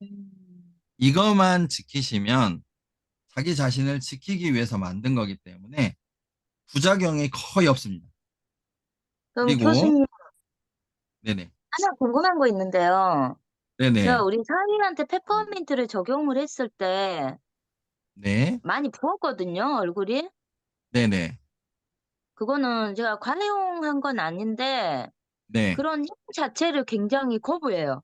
음. 이것만 지키시면 자기 자신을 지키기 위해서 만든 거기 때문에 부작용이 거의 없습니다. 그럼 그리고, 교수님, 네네, 하나 궁금한 거 있는데요. 제가 네네, 우리 사위한테 페퍼민트를 적용을 했을 때 네, 많이 부었거든요, 얼굴이. 네네, 그거는 제가 과용한 건 아닌데, 네. 그런 향 자체를 굉장히 거부해요.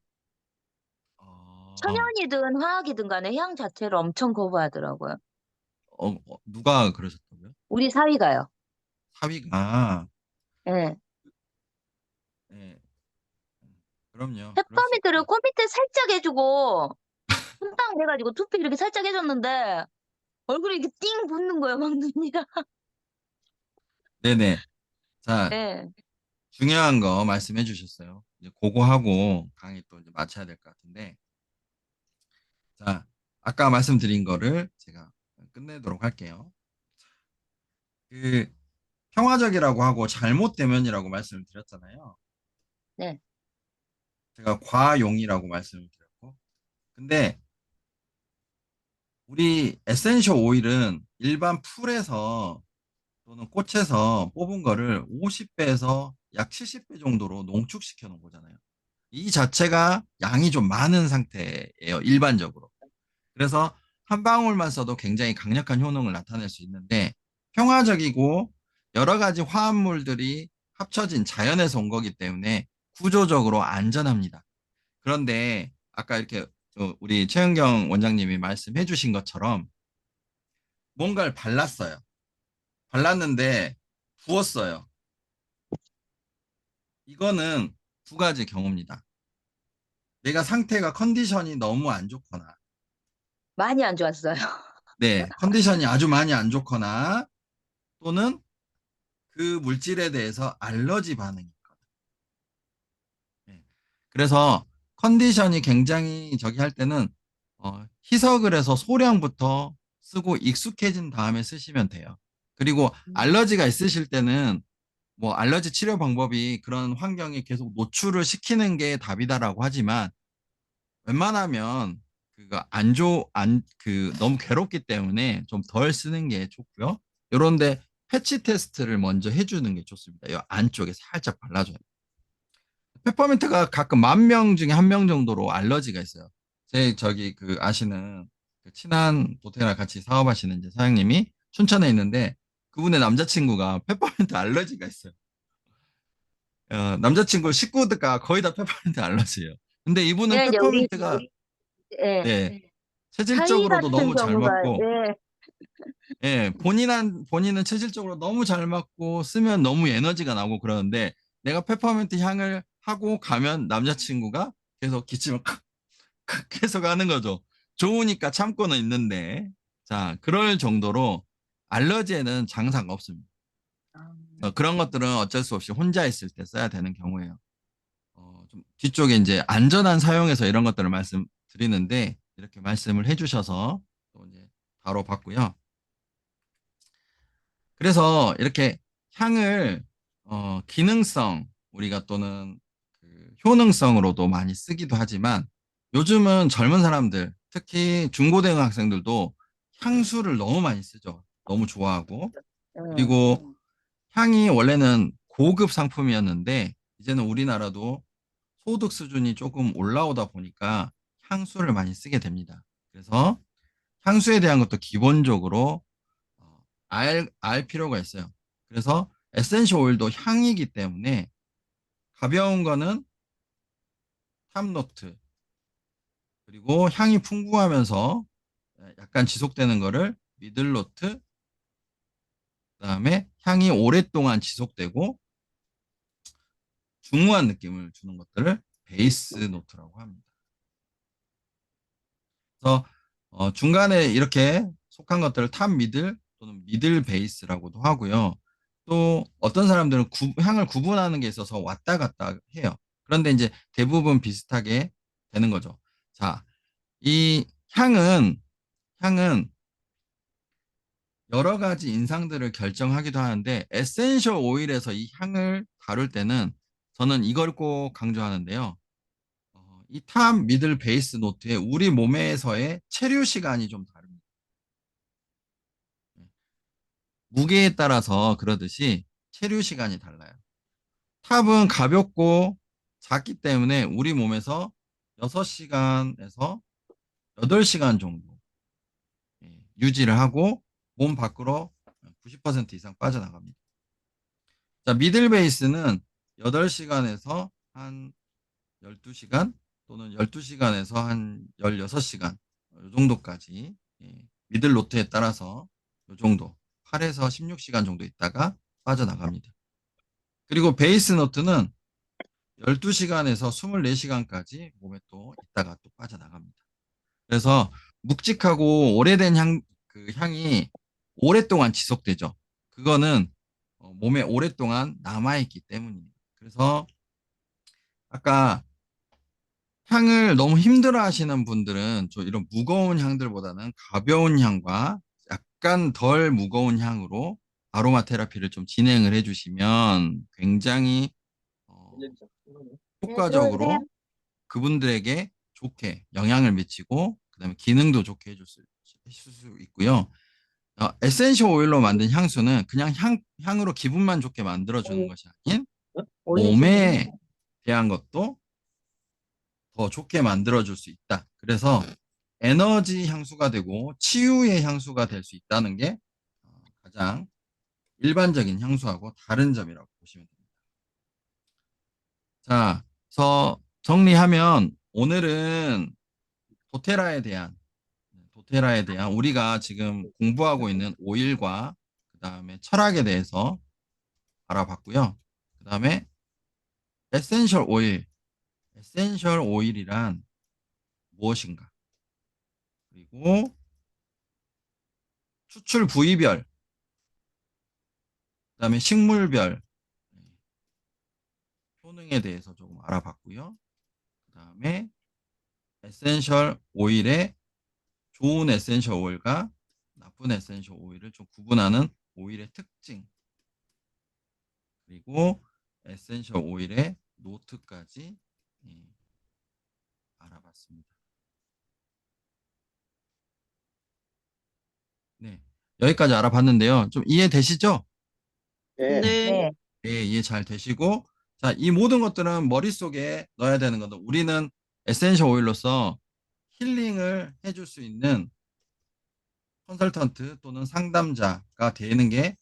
어, 천연이든 화학이든 간에 향 자체를 엄청 거부하더라고요. 누가 그러셨다고요? 우리 사위가요. 사위가, 예. 네, 그럼요. 그럴 수 페퍼민트를 있죠. 코 밑에 살짝 해주고, 손딱 내가지고 투피 이렇게 살짝 해줬는데, 얼굴에 이렇게 띵 붓는 거예요, 막 눈이랑. 네네. 자, 예. 중요한 거 말씀해 주셨어요. 이제 그거하고 강의 또 이제 마쳐야 될 것 같은데, 자, 아까 말씀드린 거를 제가 끝내도록 할게요. 그 평화적이라고 하고 잘못되면이라고 말씀을 드렸잖아요. 네. 제가 과용이라고 말씀을 드렸고, 근데 우리 에센셜 오일은 일반 풀에서 또는 꽃에서 뽑은 거를 50배에서 약 70배 정도로 농축시켜 놓은 거잖아요. 이 자체가 양이 좀 많은 상태예요, 일반적으로. 그래서 한 방울만 써도 굉장히 강력한 효능을 나타낼 수 있는데, 평화적이고 여러 가지 화합물들이 합쳐진 자연에서 온 거기 때문에 구조적으로 안전합니다. 그런데 아까 이렇게 우리 최은경 원장님이 말씀해 주신 것처럼 뭔가를 발랐어요. 발랐는데 부었어요. 이거는 두 가지 경우입니다. 내가 상태가 컨디션이 너무 안 좋거나, 많이 안 좋았어요. 네, 컨디션이 아주 많이 안 좋거나, 또는 그 물질에 대해서 알러지 반응이 있거든. 네. 그래서 컨디션이 굉장히 저기 할 때는 희석을 해서 소량부터 쓰고 익숙해진 다음에 쓰시면 돼요. 그리고 알러지가 있으실 때는 뭐 알러지 치료 방법이 그런 환경에 계속 노출을 시키는 게 답이다라고 하지만, 웬만하면 그거 너무 괴롭기 때문에 좀 덜 쓰는 게 좋고요. 요런데 패치 테스트를 먼저 해주는 게 좋습니다. 이 안쪽에 살짝 발라줘요. 페퍼민트가 가끔 10,000명 중에 1명 정도로 알러지가 있어요. 제 저기 그 아시는 그 친한 도테라 같이 사업하시는 이제 사장님이 춘천에 있는데, 그분의 남자친구가 페퍼민트 알러지가 있어요. 남자친구 식구가 거의 다 페퍼민트 알러지예요. 근데 이분은 네, 이제 우리, 페퍼민트가, 예, 네, 사위 체질적으로도 같은 너무 잘 경우가, 맞고, 예, 예, 본인은 체질적으로 너무 잘 맞고 쓰면 너무 에너지가 나고 그러는데, 내가 페퍼민트 향을 하고 가면 남자친구가 계속 기침을 계속 하는 거죠. 좋으니까 참고는 있는데, 자, 그럴 정도로 알러지에는 장사가 없습니다. 그런 것들은 어쩔 수 없이 혼자 있을 때 써야 되는 경우예요. 좀 뒤쪽에 이제 안전한 사용에서 이런 것들을 말씀드리는데, 이렇게 말씀을 해주셔서 또 이제 바로 봤고요. 그래서 이렇게 향을 기능성 우리가 또는 그 효능성으로도 많이 쓰기도 하지만, 요즘은 젊은 사람들 특히 중고등학생들도 향수를 너무 많이 쓰죠. 너무 좋아하고. 예. 그리고 향이 원래는 고급 상품이었는데 이제는 우리나라도 소득 수준이 조금 올라오다 보니까 향수를 많이 쓰게 됩니다. 그래서 향수에 대한 것도 기본적으로 알 필요가 있어요. 그래서 에센셜 오일도 향이기 때문에 가벼운 거는 탑노트, 그리고 향이 풍부하면서 약간 지속되는 거를 미들노트, 그다음에 향이 오랫동안 지속되고 중후한 느낌을 주는 것들을 베이스 노트라고 합니다. 그래서 중간에 이렇게 속한 것들을 탑 미들 또는 미들 베이스라고도 하고요. 또 어떤 사람들은 향을 구분하는 게 있어서 왔다 갔다 해요. 그런데 이제 대부분 비슷하게 되는 거죠. 자, 이 향은 여러 가지 인상들을 결정하기도 하는데, 에센셜 오일에서 이 향을 다룰 때는 저는 이걸 꼭 강조하는데요. 이 탑, 미들, 베이스 노트에 우리 몸에서의 체류 시간이 좀 다릅니다. 무게에 따라서 그러듯이 체류 시간이 달라요. 탑은 가볍고 작기 때문에 우리 몸에서 6시간에서 8시간 정도 유지를 하고 몸 밖으로 90% 이상 빠져나갑니다. 자, 미들 베이스는 8시간에서 한 12시간 또는 12시간에서 한 16시간 이 정도까지, 미들 노트에 따라서 이 정도 8에서 16시간 정도 있다가 빠져나갑니다. 그리고 베이스 노트는 12시간에서 24시간까지 몸에 또 있다가 또 빠져나갑니다. 그래서 묵직하고 오래된 그 향이 오랫동안 지속되죠. 그거는 몸에 오랫동안 남아있기 때문입니다. 그래서 아까 향을 너무 힘들어 하시는 분들은 좀 이런 무거운 향들보다는 가벼운 향과 약간 덜 무거운 향으로 아로마 테라피를 좀 진행을 해주시면 굉장히 네, 들어오세요. 효과적으로 그분들에게 좋게 영향을 미치고 그다음에 기능도 좋게 해줄 수 있고요. 에센셜 오일로 만든 향수는 그냥 향으로 기분만 좋게 만들어주는 오일, 것이 아닌 오일 주문해. 몸에 대한 것도 더 좋게 만들어줄 수 있다. 그래서 에너지 향수가 되고 치유의 향수가 될 수 있다는 게 가장 일반적인 향수하고 다른 점이라고 보시면 됩니다. 자, 그래서 정리하면 오늘은 도테라에 대한 우리가 지금 공부하고 있는 오일과 그 다음에 철학에 대해서 알아봤고요. 그 다음에 에센셜 오일, 에센셜 오일이란 무엇인가? 그리고 추출 부위별, 그 다음에 식물별 효능에 대해서 조금 알아봤고요. 그 다음에 에센셜 오일의 좋은 에센셜 오일과 나쁜 에센셜 오일을 좀 구분하는 오일의 특징, 그리고 에센셜 오일의 노트까지 알아봤습니다. 네, 여기까지 알아봤는데요. 좀 이해되시죠? 예. 네. 네. 네, 이해 잘 되시고, 자, 이 모든 것들은 머릿속에 넣어야 되는 거죠. 우리는 에센셜 오일로서 힐링을 해줄 수 있는 컨설턴트 또는 상담자가 되는 게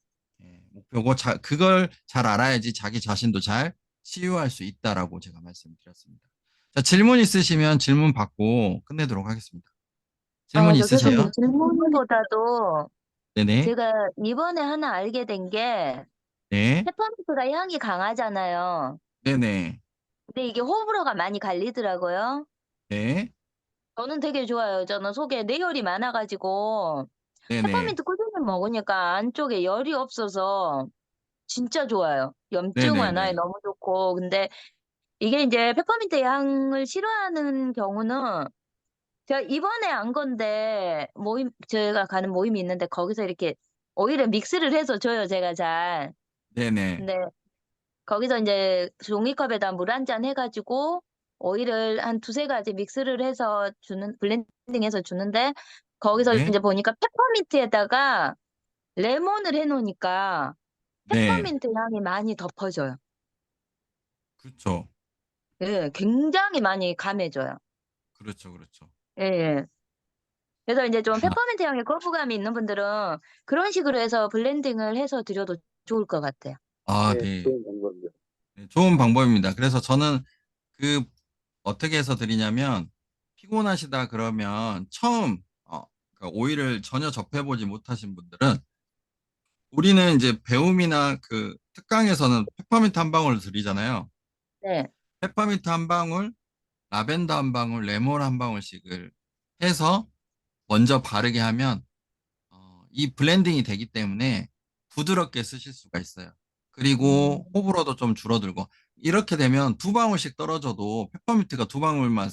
목표고, 그걸 잘 알아야지 자기 자신도 잘 치유할 수 있다라고 제가 말씀드렸습니다. 자, 질문 있으시면 질문 받고 끝내도록 하겠습니다. 질문 저 교수님 있으세요? 질문보다도 네네. 제가 이번에 하나 알게 된 게 네. 페퍼민트가 향이 강하잖아요. 네네. 근데 이게 호불호가 많이 갈리더라고요. 네. 저는 되게 좋아요. 저는 속에 뇌열이 많아가지고 네네. 페퍼민트 꾸준히 먹으니까 안쪽에 열이 없어서 진짜 좋아요. 염증 완화에 네네네. 너무 좋고. 근데 이게 이제 페퍼민트 향을 싫어하는 경우는 제가 이번에 안 건데 제가 가는 모임이 있는데 거기서 이렇게 오일을 믹스를 해서 줘요, 제가 잘. 네네. 근데 거기서 인제 종이컵에다 물 한 잔 해 가지고 오일을 한 두세 가지 믹스를 해서 블렌딩해서 주는데 거기서 네. 인제 보니까 페퍼민트에다가 레몬을 해 놓으니까 네. 페퍼민트 향이 많이 덮어져요. 그렇죠. 예. 굉장히 많이 감해져요. 그렇죠. 그렇죠. 예예. 그래서 인제 좀 아, 페퍼민트 향에 거부감이 있는 분들은 그런 식으로 해서 블렌딩을 해서 드려도 좋을 것 같아요. 예, 네. 좋은 방법이요. 네, 좋은 방법입니다. 그래서 저는 그 어떻게 해서 드리냐면 피곤하시다 그러면 처음 그 오일을 전혀 접해보지 못하신 분들은 우리는 이제 배움이나 그 특강에서는 페퍼민트 한 방울 드리잖아요. 네. 페퍼민트 한 방울, 라벤더 한 방울, 레몬 한 방울씩을 해서 먼저 바르게 하면 이 블렌딩이 되기 때문에 부드럽게 쓰실 수가 있어요. 그리고 음. 호불호도 좀 줄어들고 이렇게 되면 두 방울씩 떨어져도 페퍼민트가 두 방울만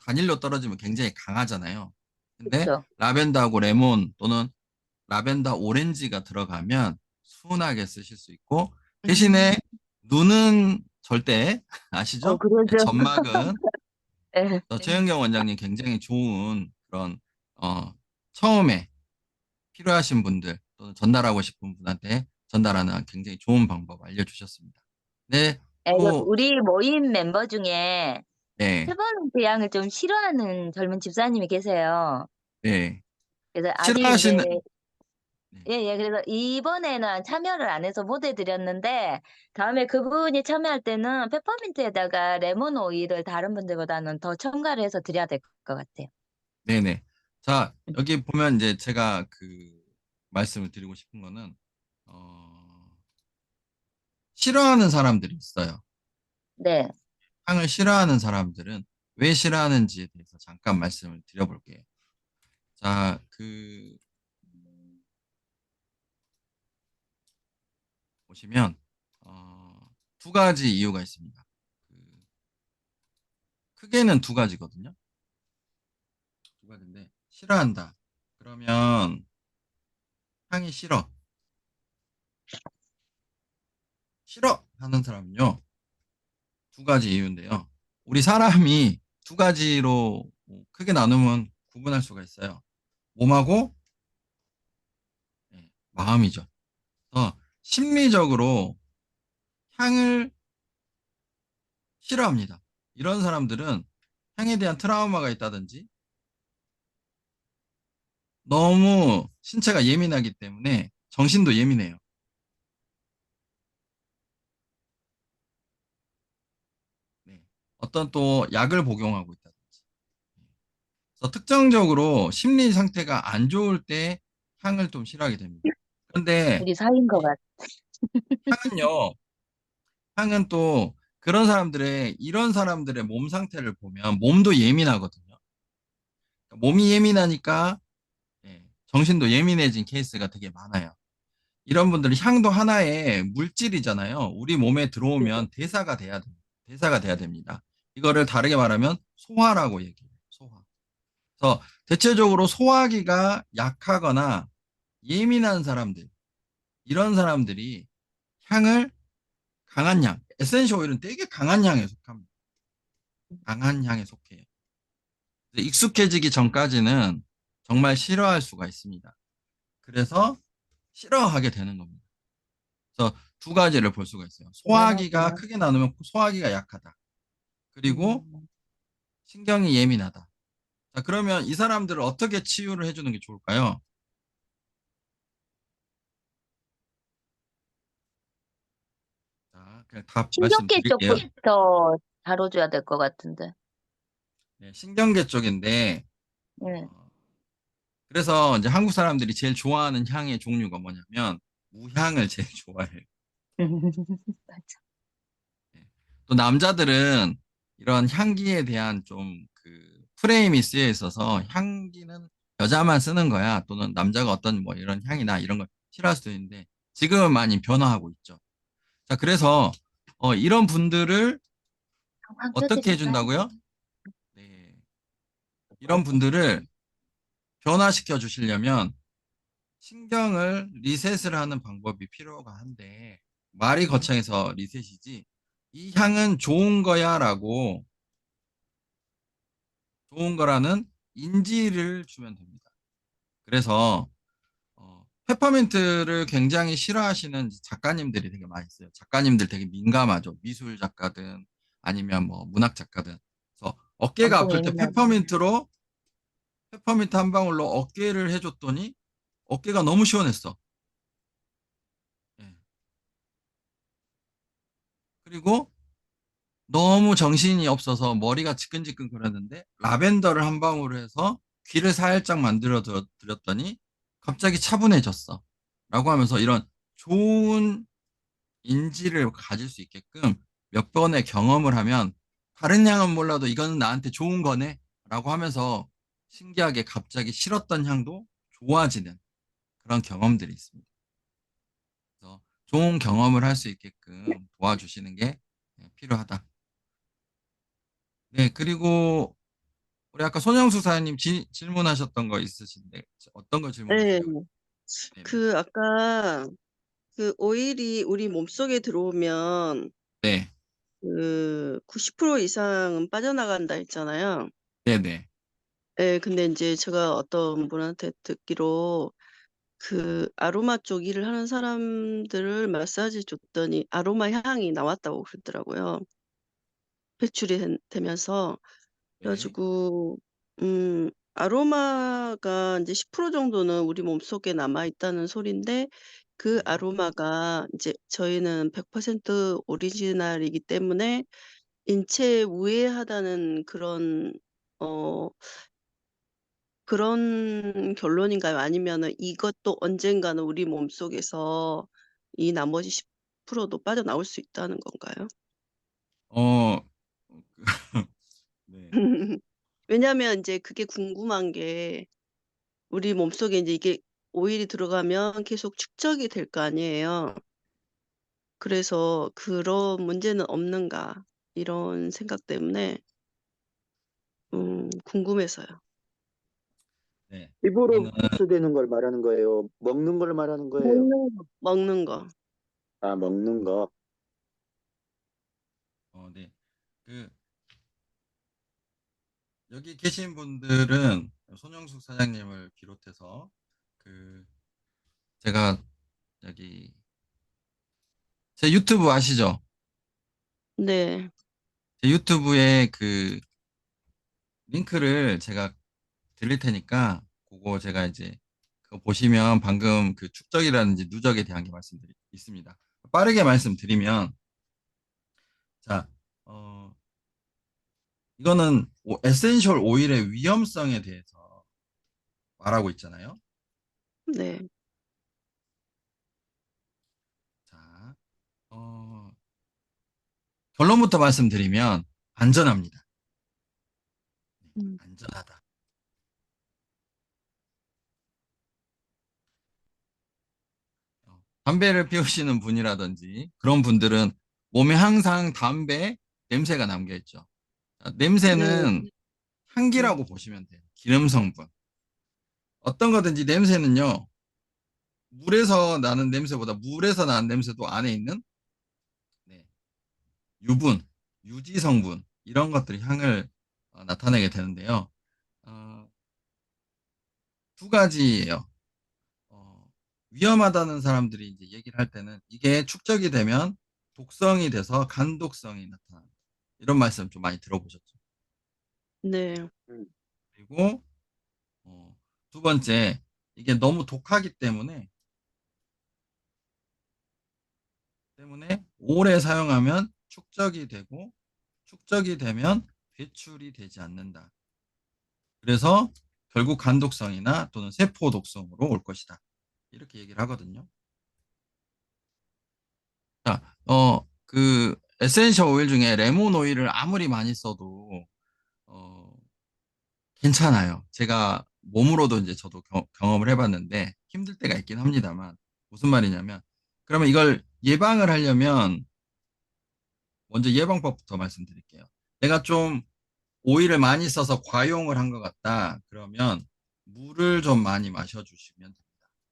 단일로 떨어지면 굉장히 강하잖아요. 근데 그쵸. 라벤더하고 레몬 또는 라벤더 오렌지가 들어가면 순하게 쓰실 수 있고 음. 대신에 눈은 절대 아시죠? 그러죠. 점막은 예. 최현경 원장님 굉장히 좋은 그런 처음에 필요하신 분들 또는 전달하고 싶은 분한테 전달하는 굉장히 좋은 방법 알려주셨습니다. 네, 예, 또, 우리 모임 멤버 중에 네, 페퍼민트 향을 좀 싫어하는 젊은 집사님이 계세요. 네. 그래서 아직 인제 싫어하시는, 네, 예예. 그래서 이번에는 참여를 안 해서 못 해 드렸는데 다음에 그분이 참여할 때는 페퍼민트에다가 레몬 오일을 다른 분들보다는 더 첨가를 해서 드려야 될 것 같아요. 네네. 자, 음. 여기 보면 이제 제가 그 말씀을 드리고 싶은 거는, 싫어하는 사람들이 있어요. 네. 향을 싫어하는 사람들은 왜 싫어하는지에 대해서 잠깐 말씀을 드려볼게요. 자, 보시면, 두 가지 이유가 있습니다. 크게는 두 가지거든요. 두 가지인데 싫어한다. 그러면 향이 싫어. 싫어 하는 사람은요. 두 가지 이유인데요. 우리 사람이 두 가지로 크게 나누면 구분할 수가 있어요. 몸하고 마음이죠. 그래서 심리적으로 향을 싫어합니다. 이런 사람들은 향에 대한 트라우마가 있다든지 너무 신체가 예민하기 때문에 정신도 예민해요. 네. 어떤 또 약을 복용하고 있다든지. 그래서 특정적으로 심리 상태가 안 좋을 때 향을 좀 싫어하게 됩니다. 그런데 우리 사이인 것 같아. 향은요, 향은 또 그런 사람들의, 이런 사람들의 몸 상태를 보면 몸도 예민하거든요. 몸이 예민하니까 정신도 예민해진 케이스가 되게 많아요. 이런 분들은 향도 하나의 물질이잖아요. 우리 몸에 들어오면 대사가 돼야 됩니다. 대사가 돼야 됩니다. 이거를 다르게 말하면 소화라고 얘기해요. 소화. 그래서 대체적으로 소화기가 약하거나 예민한 사람들, 이런 사람들이 향을 강한 향, 에센셜 오일은 되게 강한 향에 속합니다. 강한 향에 속해요. 익숙해지기 전까지는 정말 싫어할 수가 있습니다. 그래서 싫어하게 되는 겁니다. 그래서 두 가지를 볼 수가 있어요. 소화기가 대단하구나. 크게 나누면 소화기가 약하다. 그리고 음. 신경이 예민하다. 자, 그러면 이 사람들을 어떻게 치유를 해주는 게 좋을까요? 자, 그냥 답 신경계 말씀드릴게요. 쪽부터 다뤄줘야 될 것 같은데. 네, 신경계 쪽인데, 네. 그래서 이제 한국 사람들이 제일 좋아하는 향의 종류가 뭐냐면, 무향을 제일 좋아해요. 맞아. 네. 또 남자들은 이런 향기에 대한 좀 그 프레임이 쓰여 있어서 향기는 여자만 쓰는 거야. 또는 남자가 어떤 뭐 이런 향이나 이런 걸 싫어할 수도 있는데, 지금은 많이 변화하고 있죠. 자, 그래서 이런 분들을 어떻게 황토들이 싸야 해준다고요? 네. 이런 분들을 변화시켜 주시려면 신경을 리셋을 하는 방법이 필요가 한데 말이 거창해서 리셋이지 이 향은 좋은 거야라고 좋은 거라는 인지를 주면 됩니다. 그래서 페퍼민트를 굉장히 싫어하시는 작가님들이 되게 많이 있어요. 작가님들 되게 민감하죠. 미술 작가든 아니면 뭐 문학 작가든. 그래서 어깨가 엄청 아플 때 예민하지. 페퍼민트 한 방울로 어깨를 해줬더니 어깨가 너무 시원했어. 예. 그리고 너무 정신이 없어서 머리가 지끈지끈 그랬는데 라벤더를 한 방울 해서 귀를 살짝 만들어 드렸더니 갑자기 차분해졌어. 라고 하면서 이런 좋은 인지를 가질 수 있게끔 몇 번의 경험을 하면 다른 향은 몰라도 이거는 나한테 좋은 거네 라고 하면서 신기하게 갑자기 싫었던 향도 좋아지는 그런 경험들이 있습니다. 그래서 좋은 경험을 할 수 있게끔 도와주시는 게 필요하다. 네, 그리고 우리 아까 손영수 사장님 질문하셨던 거 있으신데 어떤 거 네. 질문하시려고? 네네. 아까 오일이 우리 몸속에 들어오면 네, 90% 이상은 빠져나간다 했잖아요. 네네. 예, 근데 인제 제가 어떤 분한테 듣기로 아로마 쪽 일을 하는 사람들을 마사지 줬더니 아로마 향이 나왔다고 그러더라고요, 배출이 되면서. 그래 네, 가지고 아로마가 인제 10% 정도는 우리 몸속에 남아 있다는 소린데, 그 네. 아로마가 인제 저희는 100% 오리지널이기 때문에 인체에 무해하다는 어 그런 결론인가요? 아니면은 이것도 언젠가는 우리 몸속에서 이 나머지 10%도 빠져나올 수 있다는 건가요? 어, 네. 왜냐하면 인제 그게 궁금한 게, 우리 몸속에 인제 이게 오일이 들어가면 계속 축적이 될 거 아니에요. 그래서 그런 문제는 없는가 이런 생각 때문에 궁금해서요. 네. 입으로 이거는 흡수되는 걸 말하는 거예요? 먹는 걸 말하는 거예요? 먹는 거. 아, 먹는 거. 네. 그 여기 계신 분들은 손영숙 사장님을 비롯해서 그 제가 여기 제 유튜브 아시죠? 네. 제 유튜브에 그 링크를 제가 드릴 테니까 그거 제가 이제 그거 보시면 방금 그 축적이라든지 누적에 대한 게 있습니다. 빠르게 말씀드리면 자, 이거는 에센셜 오일의 위험성에 대해서 말하고 있잖아요. 네. 자, 결론부터 말씀드리면 안전합니다. 음. 안전하다. 담배를 피우시는 분이라든지 그런 분들은 몸에 항상 담배 냄새가 남겨 있죠. 자, 네. 냄새는 향기라고 보시면 돼요. 기름 성분. 어떤 거든지 냄새는요, 물에서 나는 냄새보다 물에서 나는 냄새도 안에 있는 네, 유분, 유지 성분, 이런 것들이 향을 나타내게 되는데요. 어, 두 가지예요. 위험하다는 사람들이 이제 얘기를 할 때는 이게 축적이 되면 독성이 돼서 간독성이 나타난다. 이런 말씀 좀 많이 들어보셨죠? 네. 음. 그리고 두 번째, 이게 너무 독하기 때문에 오래 사용하면 축적이 되고 축적이 되면 배출이 되지 않는다. 그래서 결국 간독성이나 또는 세포 독성으로 올 것이다. 이렇게 얘기를 하거든요. 자, 그 에센셜 오일 중에 레몬 오일을 아무리 많이 써도 어, 괜찮아요. 제가 몸으로도 이제 저도 경험을 해봤는데 힘들 때가 있긴 합니다만 무슨 말이냐면 그러면 이걸 예방을 하려면 먼저 예방법부터 말씀드릴게요. 내가 좀 오일을 많이 써서 과용을 한 것 같다. 그러면 물을 좀 많이 마셔주시면 됩니다.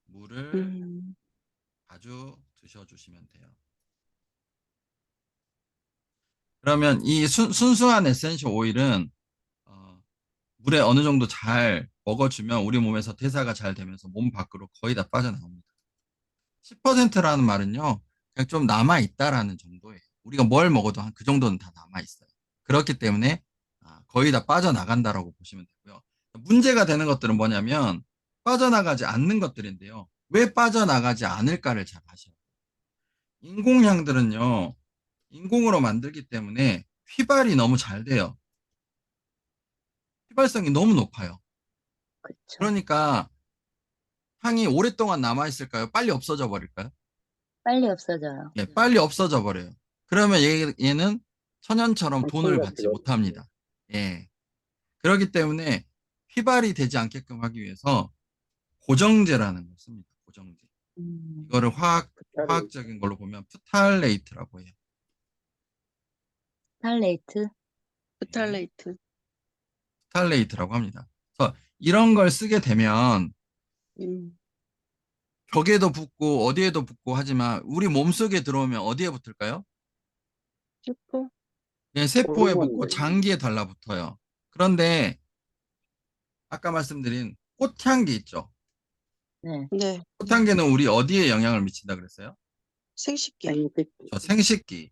물을 음. 자주 드셔주시면 돼요. 그러면 이 순수한 에센셜 오일은 물에 어느 정도 잘 먹어주면 우리 몸에서 대사가 잘 되면서 몸 밖으로 거의 다 빠져나옵니다. 10%라는 말은요, 그냥 좀 남아있다라는 정도예요. 우리가 뭘 먹어도 한 그 정도는 다 남아있어요. 그렇기 때문에 거의 다 빠져나간다라고 보시면 되고요. 문제가 되는 것들은 뭐냐면 빠져나가지 않는 것들인데요. 왜 빠져나가지 않을까를 잘 아셔야 돼요. 인공향들은요, 인공으로 만들기 때문에 휘발이 너무 잘 돼요. 휘발성이 너무 높아요. 그쵸. 그러니까 향이 오랫동안 남아있을까요? 빨리 없어져 버릴까요? 빨리 없어져요. 예, 빨리 없어져 버려요. 그러면 얘는 천연처럼 돈을 상품 받지 가치가 못합니다. 예. 그렇기 때문에 휘발이 되지 않게끔 하기 위해서 고정제라는 걸 씁니다. 고정제. 이거를 없어요. 화학적인 걸로 보면 프탈레이트라고 해요. 탈레이트. 예, 프탈레이트. 프탈레이트라고 합니다. 그래서 이런 걸 쓰게 되면 음. 벽에도 붙고 어디에도 붙고 하지만 우리 몸속에 들어오면 어디에 붙을까요? 슈퍼? 예, 세포에 붙고 호르몬이죠. 장기에 달라붙어요. 그런데 아까 말씀드린 꽃향기 있죠? 네. 네. 꽃향기는 우리 어디에 영향을 미친다 그랬어요? 생식기. 생식 저 생식기.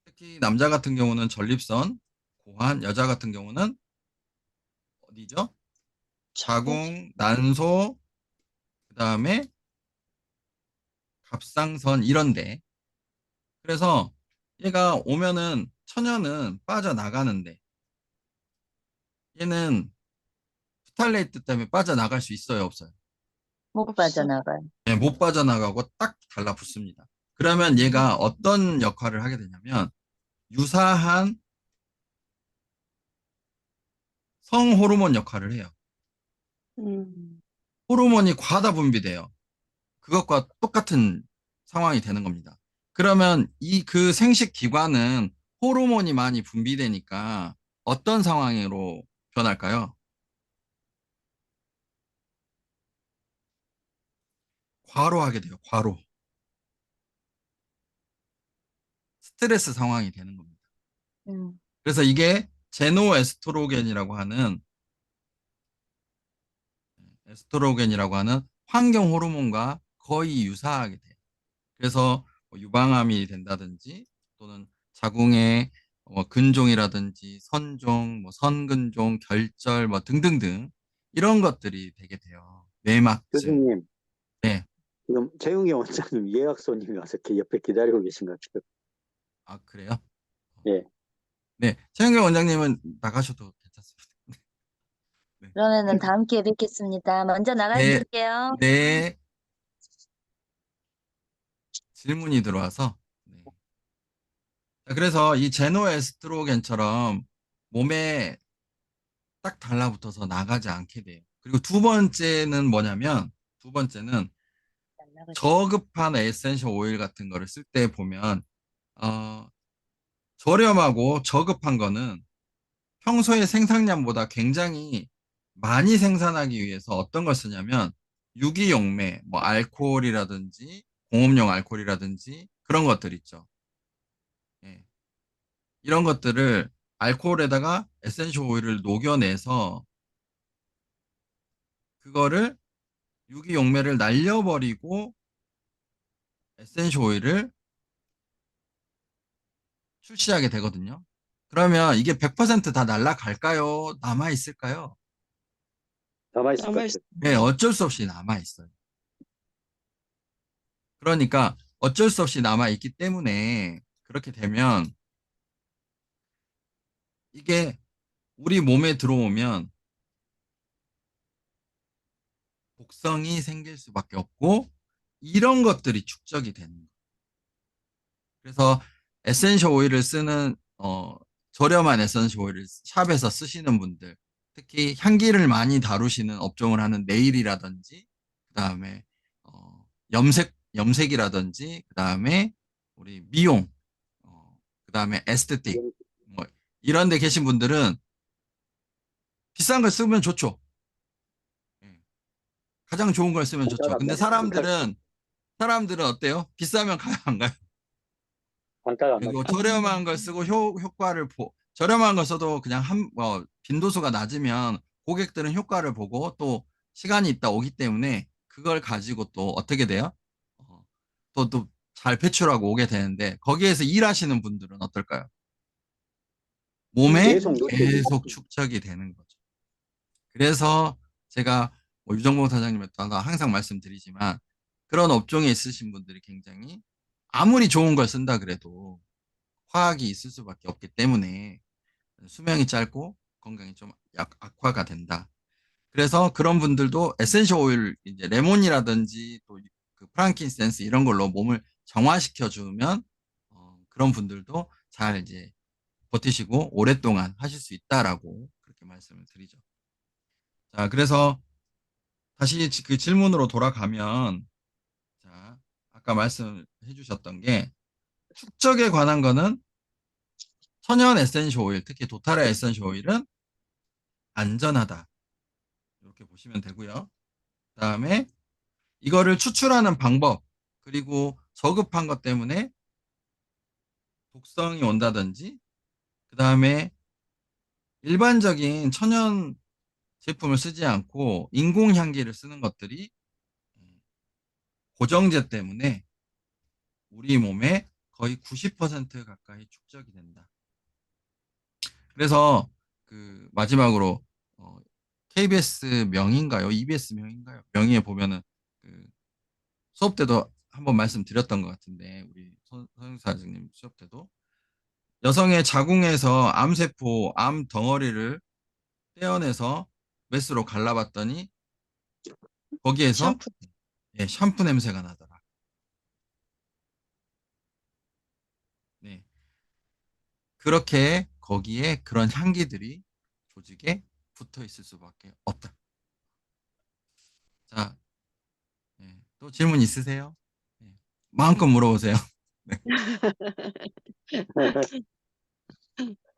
특히 남자 같은 경우는 전립선, 고환, 여자 같은 경우는 어디죠? 자궁? 자궁, 난소, 그다음에 갑상선 이런데. 그래서 얘가 오면은 천연은 빠져나가는데 얘는 스탈레이트 때문에 빠져나갈 수 있어요, 없어요? 못 없어. 빠져나가요. 네, 못 빠져나가고 딱 달라붙습니다. 그러면 얘가 어떤 역할을 하게 되냐면 유사한 성호르몬 역할을 해요. 음. 호르몬이 과다 분비돼요. 그것과 똑같은 상황이 되는 겁니다. 그러면 그 생식 기관은 호르몬이 많이 분비되니까 어떤 상황으로 변할까요? 과로하게 돼요, 과로. 스트레스 상황이 되는 겁니다. 음. 그래서 이게 제노에스트로겐이라고 하는 환경 호르몬과 거의 유사하게 돼요. 그래서 뭐 유방암이 된다든지 또는 자궁의 근종이라든지 선종, 뭐 선근종, 결절 뭐 등등등 이런 것들이 되게 돼요. 뇌막증. 교수님, 네. 지금 재웅이 원장님 예약 손님이 와서 이렇게 옆에 기다리고 계신 것 같아요. 아, 그래요? 예. 네. 최영경 원장님은 나가셔도 괜찮습니다. 네. 그러면은 다음 기회에 뵙겠습니다. 먼저 네. 나갈게요. 네. 질문이 들어와서. 네. 자, 그래서 이 제노에스트로겐처럼 몸에 딱 달라붙어서 나가지 않게 돼요. 그리고 두 번째는 저급한 에센셜 오일 같은 거를 쓸 때 보면, 어, 저렴하고 저급한 거는 평소의 생산량보다 굉장히 많이 생산하기 위해서 어떤 걸 쓰냐면, 유기용매, 뭐, 알코올이라든지, 공업용 알코올이라든지, 그런 것들 있죠. 예. 이런 것들을 알코올에다가 에센셜 오일을 녹여내서 그거를 유기용매를 날려버리고 에센셜 오일을 출시하게 되거든요. 그러면 이게 100%다 날아갈까요? 남아있을까요? 남아있을 것 남아있, 같아요. 네, 어쩔 수 없이 남아있어요. 그러니까 어쩔 수 없이 남아있기 때문에 그렇게 되면 이게 우리 몸에 들어오면 독성이 생길 수밖에 없고 이런 것들이 축적이 되는 거예요. 그래서 에센셜 오일을 쓰는 저렴한 에센셜 오일을 샵에서 쓰시는 분들, 특히 향기를 많이 다루시는 업종을 하는 네일이라든지, 그다음에 염색이라든지, 그다음에 우리 미용, 그다음에 에스테틱, 뭐 이런 데 계신 분들은 비싼 걸 쓰면 좋죠. 예. 가장 좋은 걸 쓰면 좋죠. 근데 사람들은 어때요? 비싸면 가요, 안 가요? 반가가 안 그리고 맞죠. 저렴한 걸 쓰고 효과를 저렴한 걸 써도 그냥 빈도수가 낮으면 고객들은 효과를 보고 또 시간이 있다 오기 때문에 그걸 가지고 또 어떻게 돼요? 또 잘 배출하고 오게 되는데 거기에서 일하시는 분들은 어떨까요? 몸에 계속 노출이 계속 축적이 되는 거죠. 그래서 제가 뭐 유정봉 사장님한테 항상 말씀드리지만 그런 업종에 있으신 분들이 굉장히 아무리 좋은 걸 쓴다 그래도 화학이 있을 수밖에 없기 때문에 수명이 짧고 건강이 좀 악화가 된다. 그래서 그런 분들도 에센셜 오일, 이제 레몬이라든지 또 그 프랑킨센스 이런 걸로 몸을 정화시켜 주면 그런 분들도 잘 이제 버티시고 오랫동안 하실 수 있다라고 그렇게 말씀을 드리죠. 자, 그래서 다시 그 질문으로 돌아가면 자, 아까 말씀해 주셨던 게 축적에 관한 거는 천연 에센셜 오일, 특히 도타라 에센셜 오일은 안전하다. 이렇게 보시면 되고요. 그다음에 이거를 추출하는 방법, 그리고 저급한 것 때문에 독성이 온다든지, 그다음에 일반적인 천연 제품을 쓰지 않고 인공 향기를 쓰는 것들이 고정제 때문에 우리 몸에 거의 90% 가까이 축적이 된다. 그래서 그 마지막으로 KBS 명인가요? EBS 명인가요? 명의에 보면은 그 수업 때도 한번 말씀드렸던 것 같은데 우리 서영사 선생님 수업 때도 여성의 자궁에서 암세포, 암 덩어리를 떼어내서 메스로 갈라봤더니 거기에서 샴푸. 예, 샴푸 냄새가 나더라. 네. 그렇게 거기에 그런 향기들이 조직에 붙어 있을 수밖에 없다. 자, 예, 또 질문 있으세요? 예, 마음껏 물어보세요.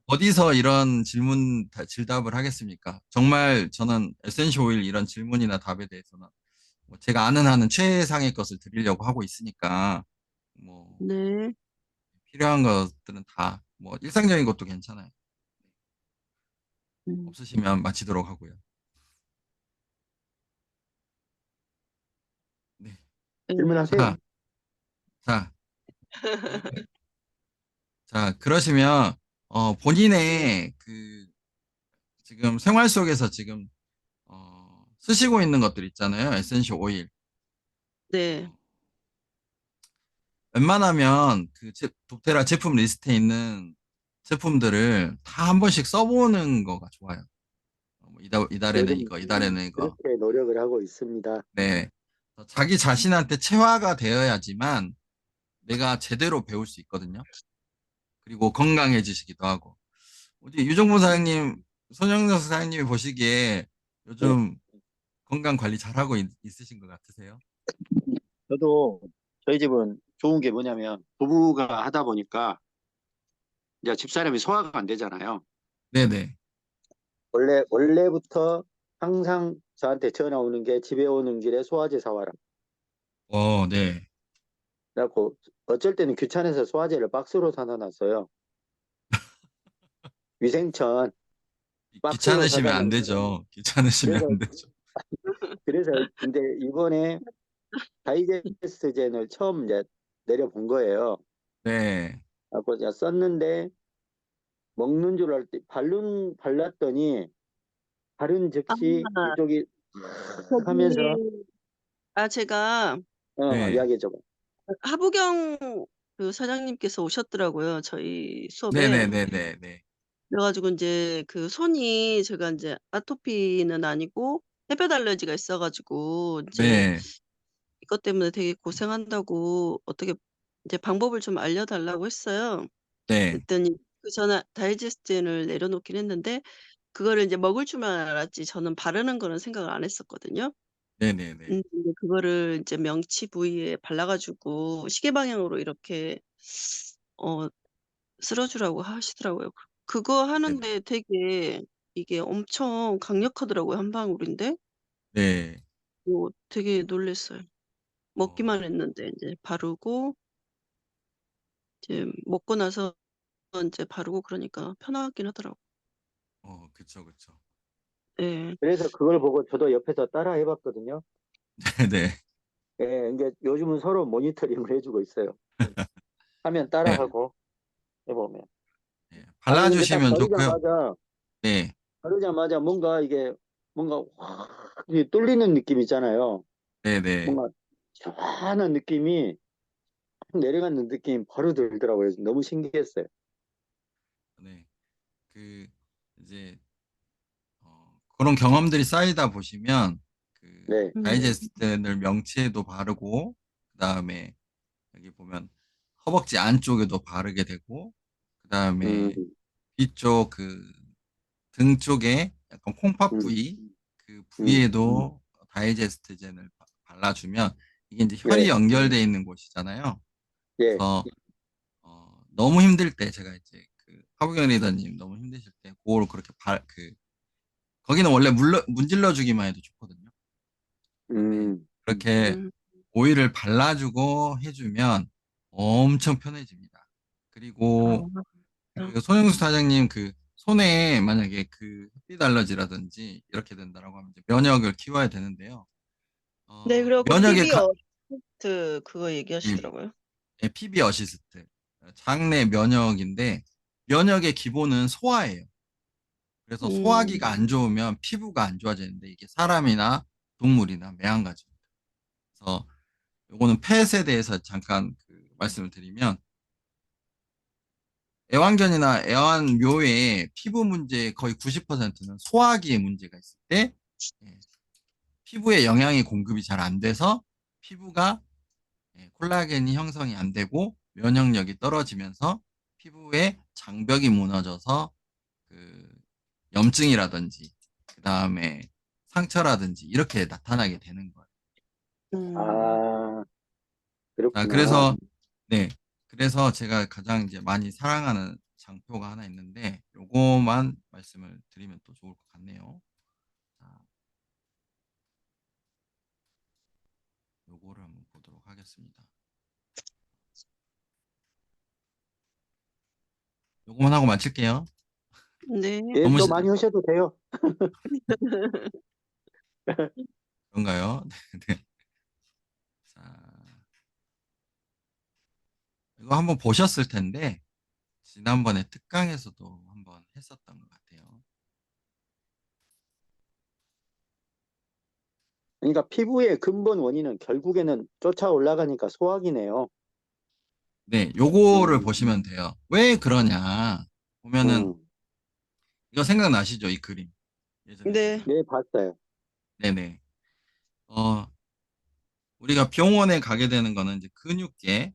어디서 이런 질답을 하겠습니까? 정말 저는 에센셜 오일 이런 질문이나 답에 대해서는 뭐 제가 아는 한은 최상의 것을 드리려고 하고 있으니까 뭐 네. 필요한 것들은 다 뭐 일상적인 것도 괜찮아요. 음. 없으시면 마치도록 하고요. 네. 네. 질문하세요. 자, 자, 자, 그러시면 본인의 그 지금 생활 속에서 지금 쓰시고 있는 것들 있잖아요. 에센셜 오일. 네. 어, 웬만하면 도테라 제품 리스트에 있는 제품들을 다 한 번씩 써보는 거가 좋아요. 뭐 이달에는 요즘 이거, 이달에는 이거. 그렇게 노력을 하고 있습니다. 네. 자기 자신한테 체화가 되어야지만 내가 제대로 배울 수 있거든요. 그리고 건강해지시기도 하고. 어디 유정분 사장님, 손영석 사장님이 보시기에 네. 요즘 건강 관리 잘하고 있으신 것 같으세요? 저도 저희 집은 좋은 게 뭐냐면 부부가 하다 보니까 이제 집사람이 소화가 안 되잖아요. 네네. 원래부터 항상 저한테 전화 오는 게 집에 오는 길에 소화제 사와라. 네. 그래갖고 어쩔 때는 귀찮아서 소화제를 박스로 사다 놨어요. 위생천 박스로 귀찮으시면 사다 안 놨어요. 되죠. 귀찮으시면 그래서 안 되죠. 그래서 근데 이번에 다이제스트젠을 처음 이제 내려본 거예요. 네. 그래갖고 이제 썼는데 먹는 줄 알 때 발랐더니 바른 아, 즉시 이쪽이 하면서 저기, 제가 네. 이야기해 줘. 하부경 그 사장님께서 오셨더라고요. 저희 수업에. 네네네네네. 그래가지고 이제 그 손이 제가 이제 아토피는 아니고 햇볕 알러지가 있어가지고 이제 네. 이것 때문에 되게 고생한다고 어떻게 이제 방법을 좀 알려달라고 했어요. 네. 그랬더니 그 전에 다이제스트젠을 내려놓긴 했는데 그거를 이제 먹을 줄만 알았지 저는 바르는 거는 생각을 안 했었거든요. 네네네. 근데 그거를 이제 명치 부위에 발라가지고 시계 방향으로 이렇게 어 쓸어주라고 하시더라고요. 그거 네네. 하는데 되게 이게 엄청 강력하더라고요, 한 방울인데. 네. 되게 놀랐어요. 어, 먹기만 했는데 이제 바르고 이제 먹고 나서 인제 바르고 그러니까 편하긴 하더라고요. 그쵸, 그쵸. 예. 그래서 그걸 보고 저도 옆에서 따라 해봤거든요. 네네. 예, 이게 요즘은 서로 모니터링을 해주고 있어요. 하면 네. 따라하고 해보면. 네. 아니 근데 딱 발라주시면 좋고요. 네. 바르자마자 뭔가 이게 뭔가 확 이게 뚫리는 느낌 있잖아요. 네네. 뭔가 시원한 느낌이 확 내려가는 느낌이 바로 들더라고요. 너무 신기했어요. 네. 그, 이제, 그런 경험들이 쌓이다 보시면, 네. 다이제스트를 명치에도 바르고, 그 다음에, 여기 보면, 허벅지 안쪽에도 바르게 되고, 그 음, 다음에, 뒤쪽 등 쪽에 약간 콩팥 음, 부위, 그 음, 부위에도 다이제스트젠을 발라주면, 이게 이제 혈이 네, 연결되어 있는 곳이잖아요. 예, 그래서, 너무 힘들 때, 제가 이제 하부경 리더님 너무 힘드실 때, 그걸 그렇게 거기는 원래 문질러 주기만 해도 좋거든요. 근데 음, 그렇게 음. 오일을 발라주고 해주면 엄청 편해집니다. 아. 그리고 손영수 사장님 손에 만약에 햇빛 알러지라든지 이렇게 된다라고 하면 이제 면역을 키워야 되는데요. 네, 그리고 면역의 PB 어시스트 그거 얘기하시더라고요. PB 어시스트, 장내 면역인데 면역의 기본은 소화예요. 그래서 음. 소화기가 안 좋으면 피부가 안 좋아지는데 이게 사람이나 동물이나 매한가지입니다. 그래서 요거는 펫에 대해서 잠깐 말씀을 드리면 애완견이나 애완묘의 피부 문제의 거의 90%는 소화기에 문제가 있을 때 예, 피부에 영양이 공급이 잘 안 돼서 피부가 콜라겐이 형성이 안 되고 면역력이 떨어지면서 피부에 장벽이 무너져서 그 염증이라든지 그 다음에 상처라든지 이렇게 나타나게 되는 거예요. 음. 아, 자, 그렇구나. 그래서 네. 그래서 제가 가장 이제 많이 사랑하는 장표가 하나 있는데 요거만 말씀을 드리면 또 좋을 것 같네요. 자, 요거를 한번 보도록 하겠습니다. 요거만 하고 마칠게요. 네. 예, 너무 또 많이 하셔도 돼요. 그런가요? 네. 자, 이거 한번 보셨을 텐데 지난번에 특강에서도 한번 했었던 것 같아요. 그러니까 피부의 근본 원인은 결국에는 쫓아 올라가니까 소화기네요. 네, 요거를 음, 보시면 돼요. 왜 그러냐 보면은 음. 이거 생각나시죠? 이 그림 예전에 네. 제가 네, 봤어요. 네네 우리가 병원에 가게 되는 거는 이제 근육계,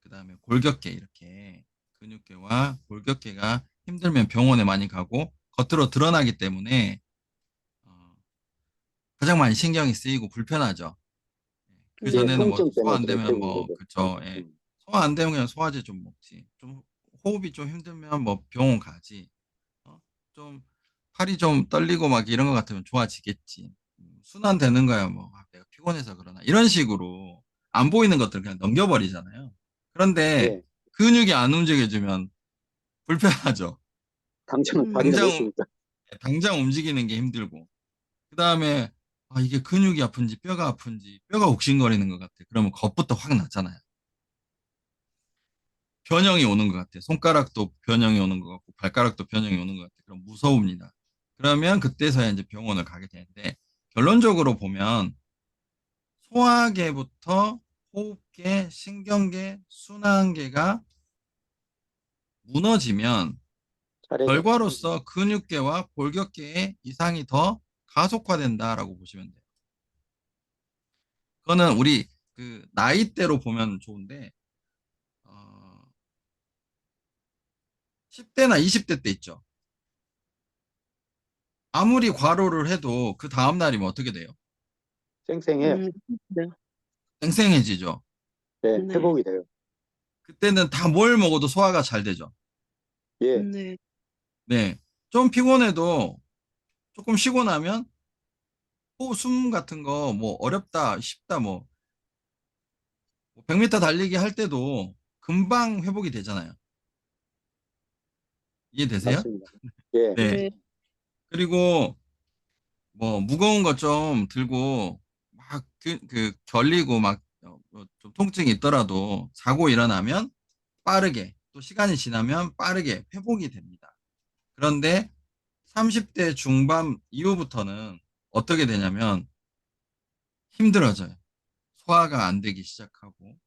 그다음에 골격계 이렇게 근육계와 골격계가 힘들면 병원에 많이 가고 겉으로 드러나기 때문에 어, 가장 많이 신경이 쓰이고 불편하죠. 그 예, 네. 전에는 뭐 통증 소화 때문에 안 되면 그렇게 뭐 되죠. 그쵸. 예. 음. 소화 안 되면 그냥 소화제 좀 먹지. 좀 호흡이 좀 힘들면 뭐 병원 가지. 어? 좀 팔이 좀 떨리고 막 이런 것 같으면 좋아지겠지. 순환되는 거야 뭐 아, 내가 피곤해서 그러나 이런 식으로 안 보이는 것들 그냥 넘겨버리잖아요. 그런데 예, 근육이 안 움직여주면 불편하죠. 당장 다리가 당장 놓치니까. 당장 움직이는 게 힘들고 그 다음에 아 이게 근육이 아픈지 뼈가 아픈지 뼈가 욱신거리는 것 같아. 그러면 겁부터 확 나잖아요. 변형이 오는 것 같아. 손가락도 변형이 오는 것 같고 발가락도 변형이 오는 것 같아. 그럼 무서웁니다. 그러면 그때서야 이제 병원을 가게 되는데 결론적으로 보면 소화계부터 호흡계, 신경계, 순환계가 무너지면 차례죠. 결과로서 근육계와 골격계의 이상이 더 가속화된다라고 보시면 돼요. 그거는 우리 그 나이대로 보면 좋은데 10대나 20대 때 있죠. 아무리 과로를 해도 그 다음 날이면 어떻게 돼요? 쌩쌩해요. 음, 네. 쌩쌩해지죠. 네, 네. 회복이 돼요. 그때는 다 뭘 먹어도 소화가 잘 되죠. 예, 네. 네. 좀 피곤해도 조금 쉬고 나면 호흡 같은 거 뭐 어렵다, 쉽다 뭐 100m 달리기 할 때도 금방 회복이 되잖아요. 이해되세요? 맞습니다. 예, 네. 네. 그리고 뭐 무거운 거 좀 들고 막 결리고 막 좀 통증이 있더라도 자고 일어나면 빠르게 또 시간이 지나면 빠르게 회복이 됩니다. 그런데 30대 중반 이후부터는 어떻게 되냐면 힘들어져요. 소화가 안 되기 시작하고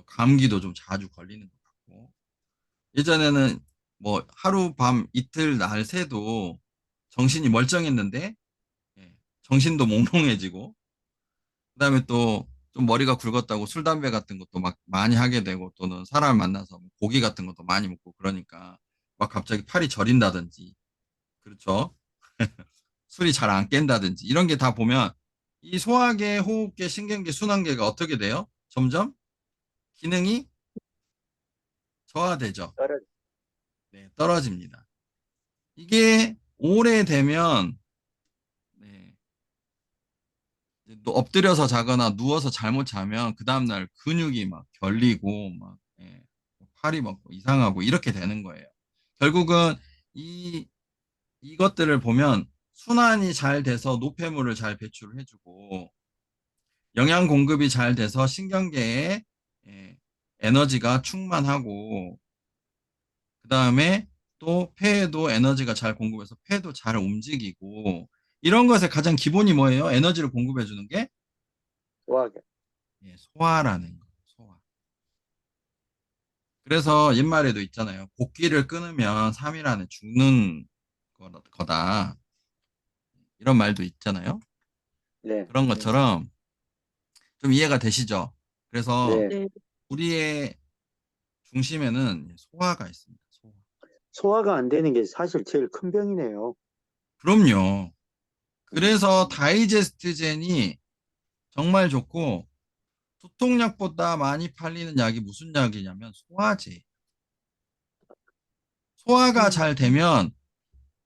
감기도 좀 자주 걸리는 것 같고 예전에는 뭐 하루 밤 이틀 날 새도 정신이 멀쩡했는데 예, 정신도 몽롱해지고 그다음에 또 좀 머리가 굵었다고 술, 담배 같은 것도 막 많이 하게 되고 또는 사람을 만나서 뭐 고기 같은 것도 많이 먹고 그러니까 막 갑자기 팔이 저린다든지 그렇죠. 술이 잘 안 깬다든지 이런 게 다 보면 이 소화계, 호흡계, 신경계, 순환계가 어떻게 돼요? 점점 기능이 저하되죠. 떨어져. 네, 떨어집니다. 이게 오래되면 네, 이제 또 엎드려서 자거나 누워서 잘못 자면 그 다음날 근육이 막 결리고 막 예, 팔이 막 이상하고 이렇게 되는 거예요. 결국은 이 이것들을 보면 순환이 잘 돼서 노폐물을 잘 배출을 해주고 영양 공급이 잘 돼서 신경계에 예, 에너지가 충만하고 그 다음에 또 폐에도 에너지가 잘 공급해서 폐도 잘 움직이고 이런 것의 가장 기본이 뭐예요? 에너지를 공급해 주는 게 소화기. 예, 소화라는 거. 소화. 그래서 옛말에도 있잖아요. 곡기를 끊으면 3일 안에 죽는 거다. 이런 말도 있잖아요. 네, 그런 것처럼 좀 이해가 되시죠? 그래서 네. 네. 우리의 중심에는 소화가 있습니다. 소화. 소화가 안 되는 게 사실 제일 큰 병이네요. 그럼요. 음, 그래서 다이제스트젠이 정말 좋고, 두통약보다 많이 팔리는 약이 무슨 약이냐면 소화제. 소화가 잘 되면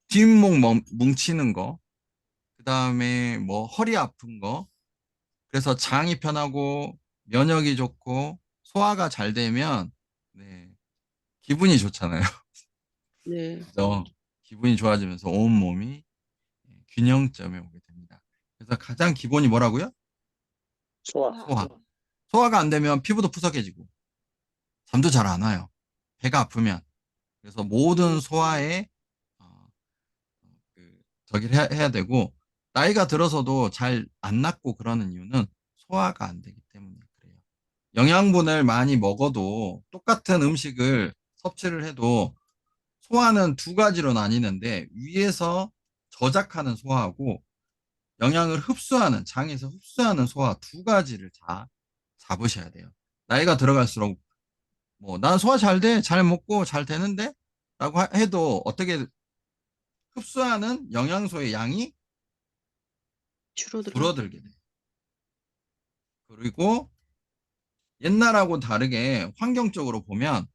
뒷목 뭉치는 거, 그 다음에 뭐 허리 아픈 거, 그래서 장이 편하고 면역이 좋고 소화가 잘 되면 네, 기분이 좋잖아요. 네. 그래서 기분이 좋아지면서 온몸이 균형점에 오게 됩니다. 그래서 가장 기본이 뭐라고요? 소화. 소화. 소화가 안 되면 피부도 푸석해지고 잠도 잘 안 와요. 배가 아프면. 그래서 모든 소화에 어, 저기를 해야 되고 나이가 들어서도 잘 안 낫고 그러는 이유는 소화가 안 되기 때문에 그래요. 영양분을 많이 먹어도 똑같은 음식을 섭취를 해도 소화는 두 가지로 나뉘는데 위에서 저작하는 소화하고 영양을 흡수하는 장에서 흡수하는 소화 두 가지를 다 잡으셔야 돼요. 나이가 들어갈수록 뭐 난 소화 잘 돼, 잘 먹고 잘 되는데 라고 해도 어떻게 흡수하는 영양소의 양이 줄어들어요. 줄어들게 돼요. 그리고 옛날하고 다르게 환경적으로 보면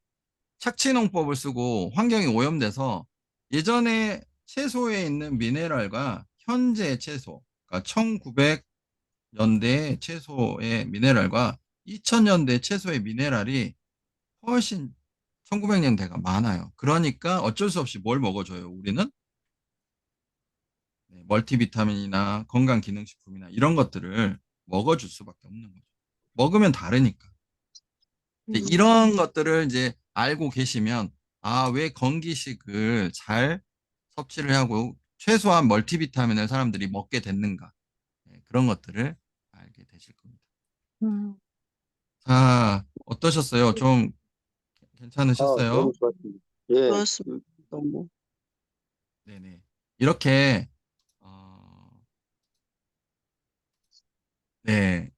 착취농법을 쓰고 환경이 오염돼서 예전에 채소에 있는 미네랄과 현재 채소, 그러니까 1900년대 채소의 미네랄과 2000년대 채소의 미네랄이 훨씬 1900년대가 많아요. 그러니까 어쩔 수 없이 뭘 먹어줘요, 우리는? 네, 멀티비타민이나 건강기능식품이나 이런 것들을 먹어줄 수밖에 없는 거죠. 먹으면 다르니까. 이제 이런 것들을 이제 알고 계시면, 아, 왜 건기식을 잘 섭취를 하고 최소한 멀티비타민을 사람들이 먹게 됐는가. 네, 그런 것들을 알게 되실 겁니다. 음. 자, 어떠셨어요? 좀 괜찮으셨어요? 너무 좋았습니다. 예. 좋았습니다. 너무. 네네. 이렇게, 네,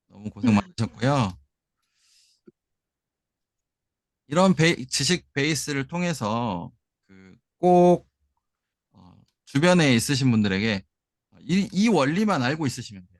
너무 고생 많으셨고요. 이런 지식 베이스를 통해서 꼭 주변에 있으신 분들에게 이 원리만 알고 있으시면 돼요.